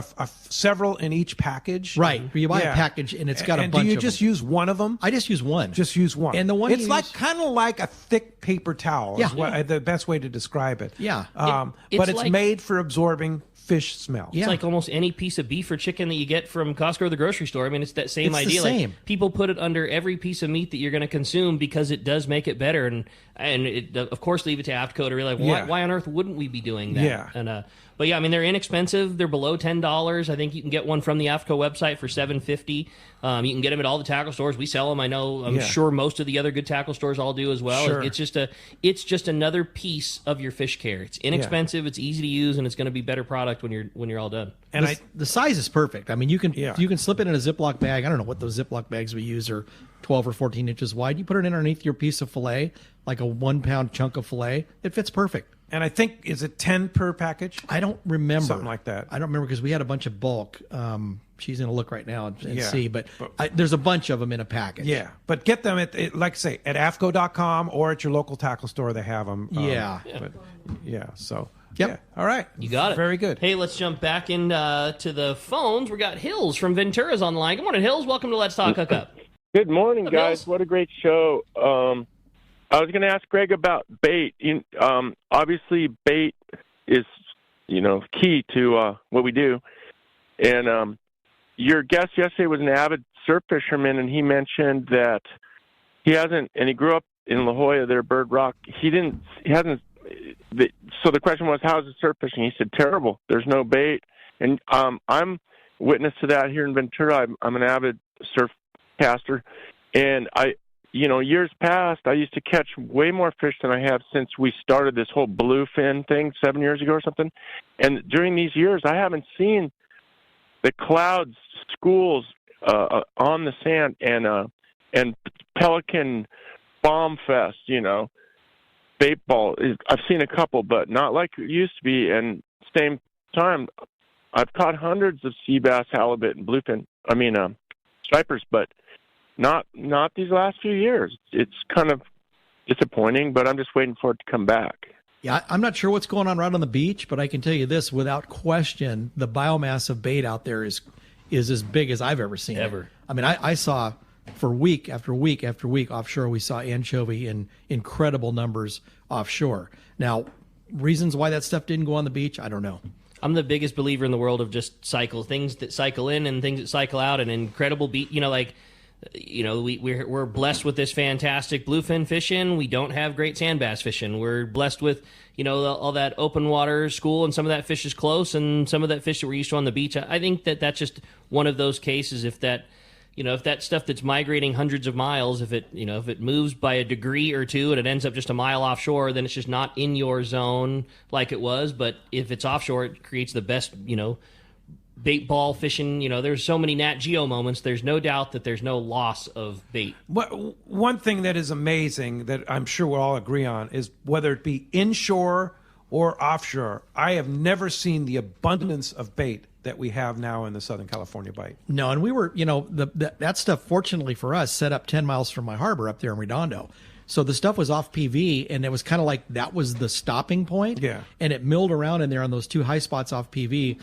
several in each package. Right. You buy a package and it's got a bunch of them. Do you just use one of them? I just use one. Just use one. And the one it's like kind of like a thick paper towel. Yeah. Is the best way to describe it. Yeah. But it's made for absorbing fish smell. It's like almost any piece of beef or chicken that you get from Costco or the grocery store. I mean, it's that same It's idea. the same. Like, people put it under every piece of meat that you're going to consume because it does make it better. And it, of course, leave it to AFCO to realize, why on earth wouldn't we be doing that? Yeah. And but yeah, I mean, they're inexpensive. They're below $10. I think you can get one from the AFCO website for $7.50. You can get them at all the tackle stores. We sell them. I'm sure most of the other good tackle stores all do as well. Sure. It's just another piece of your fish care. It's inexpensive. It's easy to use, and it's going to be better product when you're all done. And the size is perfect. I mean, you can slip it in a Ziploc bag. I don't know what those Ziploc bags we use are 12 or 14 inches wide. You put it in underneath your piece of filet, like a 1 pound chunk of filet. It fits perfect. And I think, is it 10 per package? I don't remember. Something like that. I don't remember because we had a bunch of bulk. She's going to look right now and see. But but there's a bunch of them in a package. Yeah. But get them at like I say, at AFCO.com or at your local tackle store. They have them. So. Yep. Yeah. All right. You got it. Very good. Hey, let's jump back into the phones. We got Hills from Ventura's on the line. Good morning, Hills. Welcome to Let's Talk Hookup. Good morning, guys. What a great show. I was going to ask Greg about bait. Obviously, bait is, key to what we do. And your guest yesterday was an avid surf fisherman, and he mentioned that he grew up in La Jolla, there, Bird Rock. So the question was, how's the surf fishing? He said, terrible. There's no bait. And I'm witness to that here in Ventura. I'm an avid surf caster, and years past, I used to catch way more fish than I have since we started this whole bluefin thing 7 years ago or something. And during these years, I haven't seen the clouds, schools on the sand, and Pelican Bomb Fest. Bait ball. I've seen a couple, but not like it used to be. And same time, I've caught hundreds of sea bass, halibut, and bluefin. Stripers, but not these last few years. It's kind of disappointing, but I'm just waiting for it to come back. Yeah, I'm not sure what's going on right on the beach, but I can tell you this, without question, the biomass of bait out there is as big as I've ever seen. Ever. I saw for week after week after week offshore, we saw anchovy in incredible numbers offshore. Now, reasons why that stuff didn't go on the beach, I don't know. I'm the biggest believer in the world of just things that cycle in and things that cycle out, and incredible beat. We're blessed with this fantastic bluefin fishing. We don't have great sand bass fishing. We're blessed with, all that open water school, and some of that fish is close, and some of that fish that we're used to on the beach. I think that's just one of those cases. If that stuff that's migrating hundreds of miles, if it moves by a degree or two and it ends up just a mile offshore, then it's just not in your zone like it was. But if it's offshore, it creates the best, bait ball fishing. There's so many Nat Geo moments. There's no doubt that there's no loss of bait. One thing that is amazing that I'm sure we'll all agree on is whether it be inshore or offshore, I have never seen the abundance of bait that we have now in the Southern California Bight. No, and we were, that stuff, fortunately for us, set up 10 miles from my harbor up there in Redondo. So the stuff was off PV, and it was kind of like that was the stopping point. Yeah. And it milled around in there on those two high spots off PV.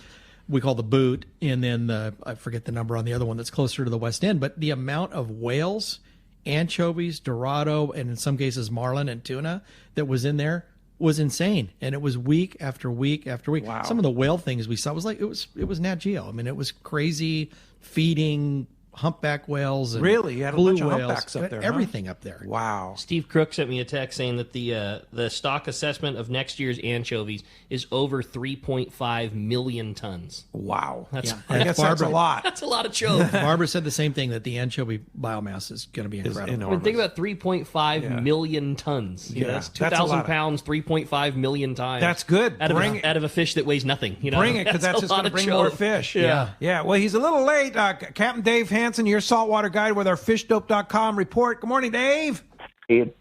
We call the boot, and then I forget the number on the other one that's closer to the west end. But the amount of whales, anchovies, dorado, and in some cases marlin and tuna that was in there was insane. And it was week after week after week. Wow. Some of the whale things we saw was like, it was Nat Geo. It was crazy feeding humpback whales and really? You had a blue bunch of whales, humpbacks up there, everything up there. Wow. Steve Crook sent me a text saying that the stock assessment of next year's anchovies is over 3.5 million tons. Wow. I guess that's a lot. That's a lot of chove. Barbara said the same thing, that the anchovy biomass is going to be incredible. Think about 3.5 million tons. That's 2,000 pounds, 3.5 million times. That's good. Out of a fish that weighs nothing. Bring it, because that's just going to bring more fish. Yeah. Well, he's a little late. Captain Dave Hansen, your saltwater guide with our fishdope.com report. Good morning, Dave.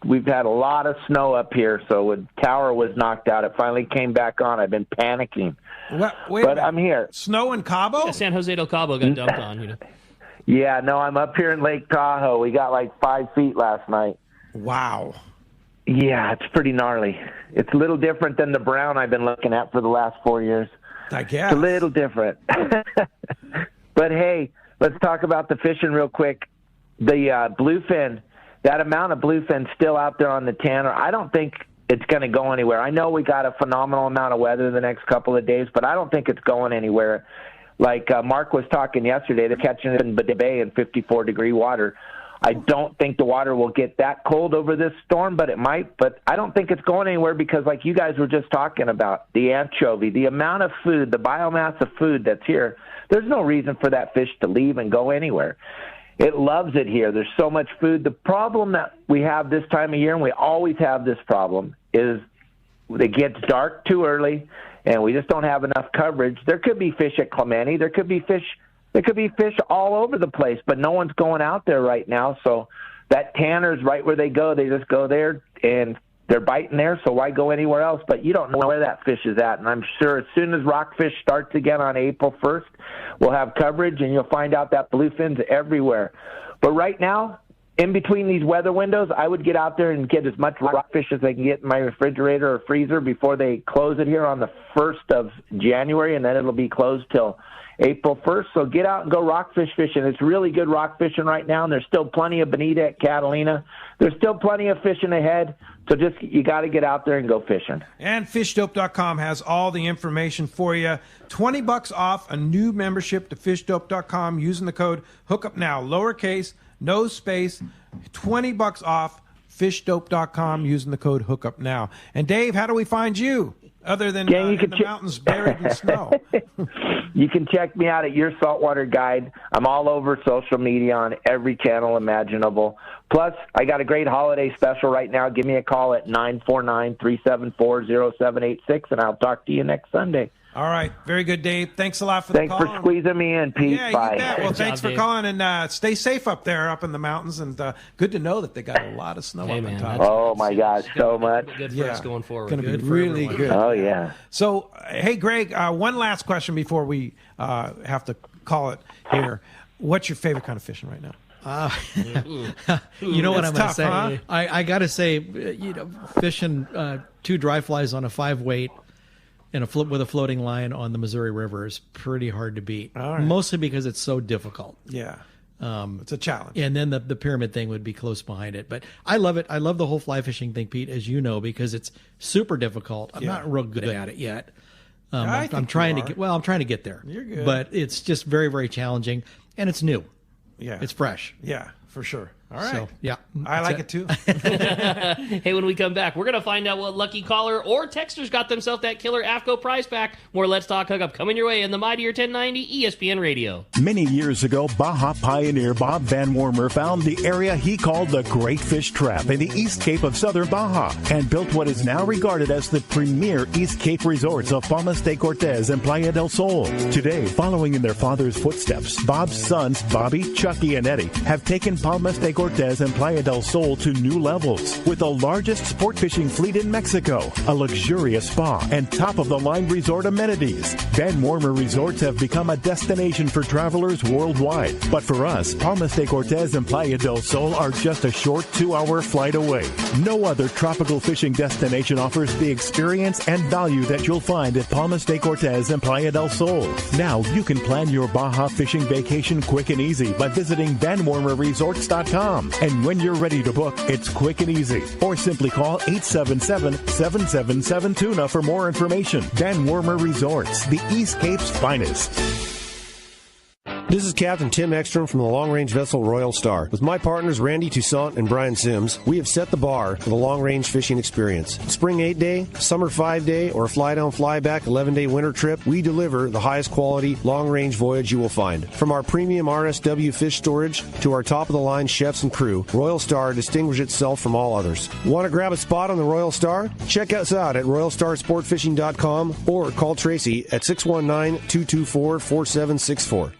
We've had a lot of snow up here, so when tower was knocked out, it finally came back on. I've been panicking. But I'm here. Snow in Cabo? Yeah, San Jose del Cabo got dumped on. Yeah, no, I'm up here in Lake Tahoe. We got like 5 feet last night. Wow. Yeah, it's pretty gnarly. It's a little different than the brown I've been looking at for the last 4 years. I guess. It's a little different. But, hey, let's talk about the fishing real quick. The bluefin, that amount of bluefin still out there on the Tanner, I don't think it's going to go anywhere. I know we got a phenomenal amount of weather the next couple of days, but I don't think it's going anywhere. Like Mark was talking yesterday, they're catching it in the bay in 54-degree water. I don't think the water will get that cold over this storm, but it might. But I don't think it's going anywhere because, like you guys were just talking about, the anchovy, the amount of food, the biomass of food that's here, there's no reason for that fish to leave and go anywhere. It loves it here. There's so much food. The problem that we have this time of year, and we always have this problem, is it gets dark too early, and we just don't have enough coverage. There could be fish at Clemente. There could be fish all over the place, but no one's going out there right now. So that Tanner's right where they go. They just go there, and they're biting there, so why go anywhere else? But you don't know where that fish is at, and I'm sure as soon as rockfish starts again on April 1st, we'll have coverage, and you'll find out that bluefin's everywhere. But right now, in between these weather windows, I would get out there and get as much rockfish as I can get in my refrigerator or freezer before they close it here on the 1st of January, and then it'll be closed till April 1st. So get out and go rockfish fishing. It's really good rock fishing right now, and there's still plenty of bonita at Catalina. There's still plenty of fishing ahead. So just you got to get out there and go fishing. And fishdope.com has all the information for you. $20 off a new membership to fishdope.com using the code HOOKUPNOW, lowercase, no space, $20 off fishdope.com using the code HOOKUPNOW. And Dave, how do we find you other than in the mountains buried in snow? You can check me out at Your Saltwater Guide. I'm all over social media on every channel imaginable. Plus, I got a great holiday special right now. Give me a call at 949-374-0786, and I'll talk to you next Sunday. All right. Very good, Dave. Thanks a lot for the call. Thanks for squeezing me in, Pete. Yeah, Bye. You bet. Well, thanks for Dave. calling, and stay safe up there, up in the mountains. And good to know that they got a lot of snow up on top. Oh, my gosh, so much. Good for us going forward. Going to be Good for really everyone. good. Oh, yeah. So, hey, Greg, one last question before we have to call it here. What's your favorite kind of fishing right now? You know what I'm going to tough, say? huh? I got to say, fishing 2 dry flies on a 5-weight and with a floating line on the Missouri River is pretty hard to beat. All right. Mostly because it's so difficult. Yeah. It's a challenge. And then the pyramid thing would be close behind it. But I love it. I love the whole fly fishing thing, Pete, as you know, because it's super difficult. I'm not real good at it yet. I'm trying to get there. You're good. But it's just very, very challenging, and it's new. Yeah. It's fresh. Yeah, for sure. All right. So, yeah. I like it too. Hey, when we come back, we're going to find out what lucky caller or texters got themselves that killer AFCO prize pack. More Let's Talk Hookup coming your way in the Mightier 1090 ESPN Radio. Many years ago, Baja pioneer Bob Van Wormer found the area he called the Great Fish Trap in the East Cape of southern Baja and built what is now regarded as the premier East Cape resorts of Palmas de Cortez and Playa del Sol. Today, following in their father's footsteps, Bob's sons, Bobby, Chucky, and Eddie, have taken Palmas de Cortez and Playa del Sol to new levels with the largest sport fishing fleet in Mexico, a luxurious spa, and top-of-the-line resort amenities. Van Wormer Resorts have become a destination for travelers worldwide. But for us, Palmas de Cortez and Playa del Sol are just a short 2-hour flight away. No other tropical fishing destination offers the experience and value that you'll find at Palmas de Cortez and Playa del Sol. Now you can plan your Baja fishing vacation quick and easy by visiting VanWormerResorts.com. And when you're ready to book, it's quick and easy. Or simply call 877-777-TUNA for more information. Van Wormer Resorts, the East Cape's finest. This is Captain Tim Ekstrom from the long-range vessel Royal Star. With my partners Randy Toussaint and Brian Sims, we have set the bar for the long-range fishing experience. Spring 8-day, summer 5-day, or fly-down, fly-back 11-day winter trip, we deliver the highest quality long-range voyage you will find. From our premium RSW fish storage to our top-of-the-line chefs and crew, Royal Star distinguishes itself from all others. Want to grab a spot on the Royal Star? Check us out at RoyalStarSportFishing.com or call Tracy at 619-224-4764.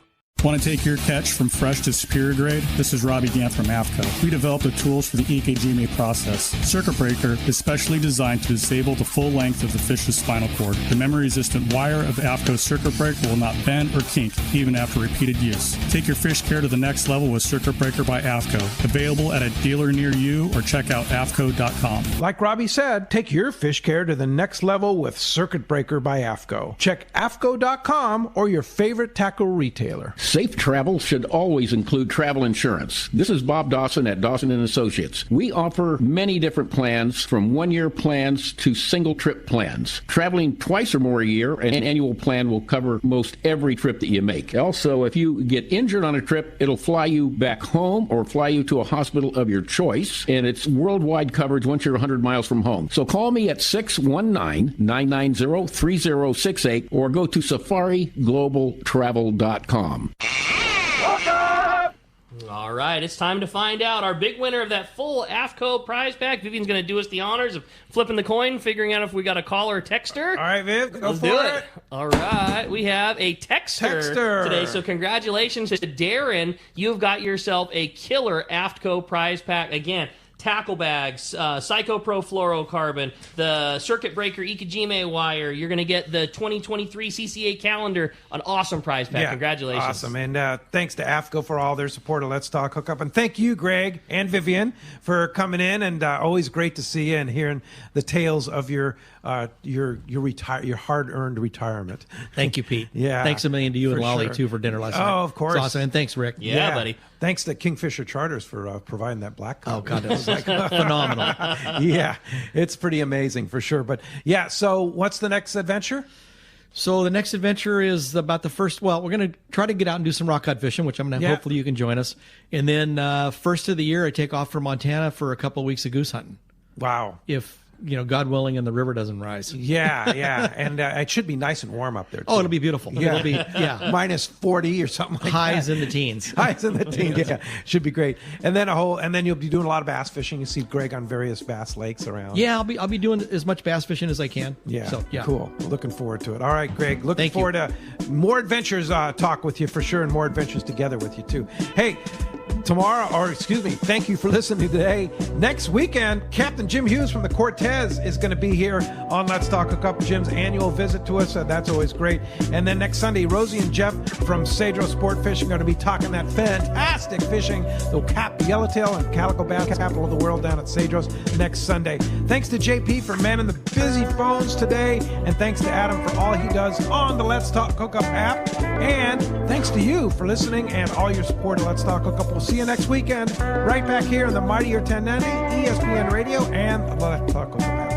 Want to take your catch from fresh to superior grade? This is Robbie Gant from AFCO. We developed the tools for the EKGMA process. Circuit Breaker is specially designed to disable the full length of the fish's spinal cord. The memory-resistant wire of AFCO's Circuit Breaker will not bend or kink even after repeated use. Take your fish care to the next level with Circuit Breaker by AFCO. Available at a dealer near you or check out AFCO.com. Like Robbie said, take your fish care to the next level with Circuit Breaker by AFCO. Check AFCO.com or your favorite tackle retailer. Safe travel should always include travel insurance. This is Bob Dawson at Dawson & Associates. We offer many different plans, from one-year plans to single-trip plans. Traveling twice or more a year, an annual plan will cover most every trip that you make. Also, if you get injured on a trip, it'll fly you back home or fly you to a hospital of your choice, and it's worldwide coverage once you're 100 miles from home. So call me at 619-990-3068 or go to safariglobaltravel.com. All right, it's time to find out our big winner of that full AFCO prize pack. Vivian's going to do us the honors of flipping the coin, figuring out if we got a caller or texter. All right, Viv, go Let's for do it. All right, we have a texter today, so congratulations to Darren. You've got yourself a killer AFCO prize pack. Again, tackle bags, Psycho Pro fluorocarbon, the Circuit Breaker Ikejime wire. You're going to get the 2023 CCA calendar, an awesome prize pack. Congratulations. Awesome. And thanks to AFCO for all their support of Let's Talk Hookup. And thank you, Greg and Vivian, for coming in. And always great to see you and hearing the tales of your hard-earned retirement. Thank you, Pete. Yeah. Thanks a million to you and Lolly, too, for dinner last night. Oh, of course. It's awesome. And thanks, Rick. Yeah, buddy. Thanks to Kingfisher Charters for providing that black coffee. Oh, God, it was phenomenal. Yeah, it's pretty amazing for sure. But yeah, so what's the next adventure? So the next adventure is about the first. Well, we're going to try to get out and do some rock cod fishing, which I'm going to hopefully you can join us. And then first of the year, I take off for Montana for a couple of weeks of goose hunting. Wow. If God willing, and the river doesn't rise. Yeah. And it should be nice and warm up there, too. Oh, it'll be beautiful. Yeah. It'll be, minus 40 or something like Highs that. in the teens. Highs in the teens, yeah. Should be great. And then you'll be doing a lot of bass fishing. You see Greg on various bass lakes around. Yeah, I'll be doing as much bass fishing as I can. Yeah, so, yeah. Cool. Looking forward to it. All right, Greg. Looking forward to more adventures talk with you for sure, and more adventures together with you, too. Hey, thank you for listening today. Next weekend, Captain Jim Hughes from the Cortez is going to be here on Let's Talk Hookup. Jim's annual visit to us. That's always great. And then next Sunday, Rosie and Jeff from Cedro Sport Fishing are going to be talking that fantastic fishing. They'll cap the yellowtail and calico bass capital of the world down at Cedros next Sunday. Thanks to JP for manning the busy phones today. And thanks to Adam for all he does on the Let's Talk Hookup app. And thanks to you for listening and all your support of Let's Talk Hookup. We'll see you next weekend, right back here on the Mightier 1090, ESPN Radio, and the Let's Talk Hookup app.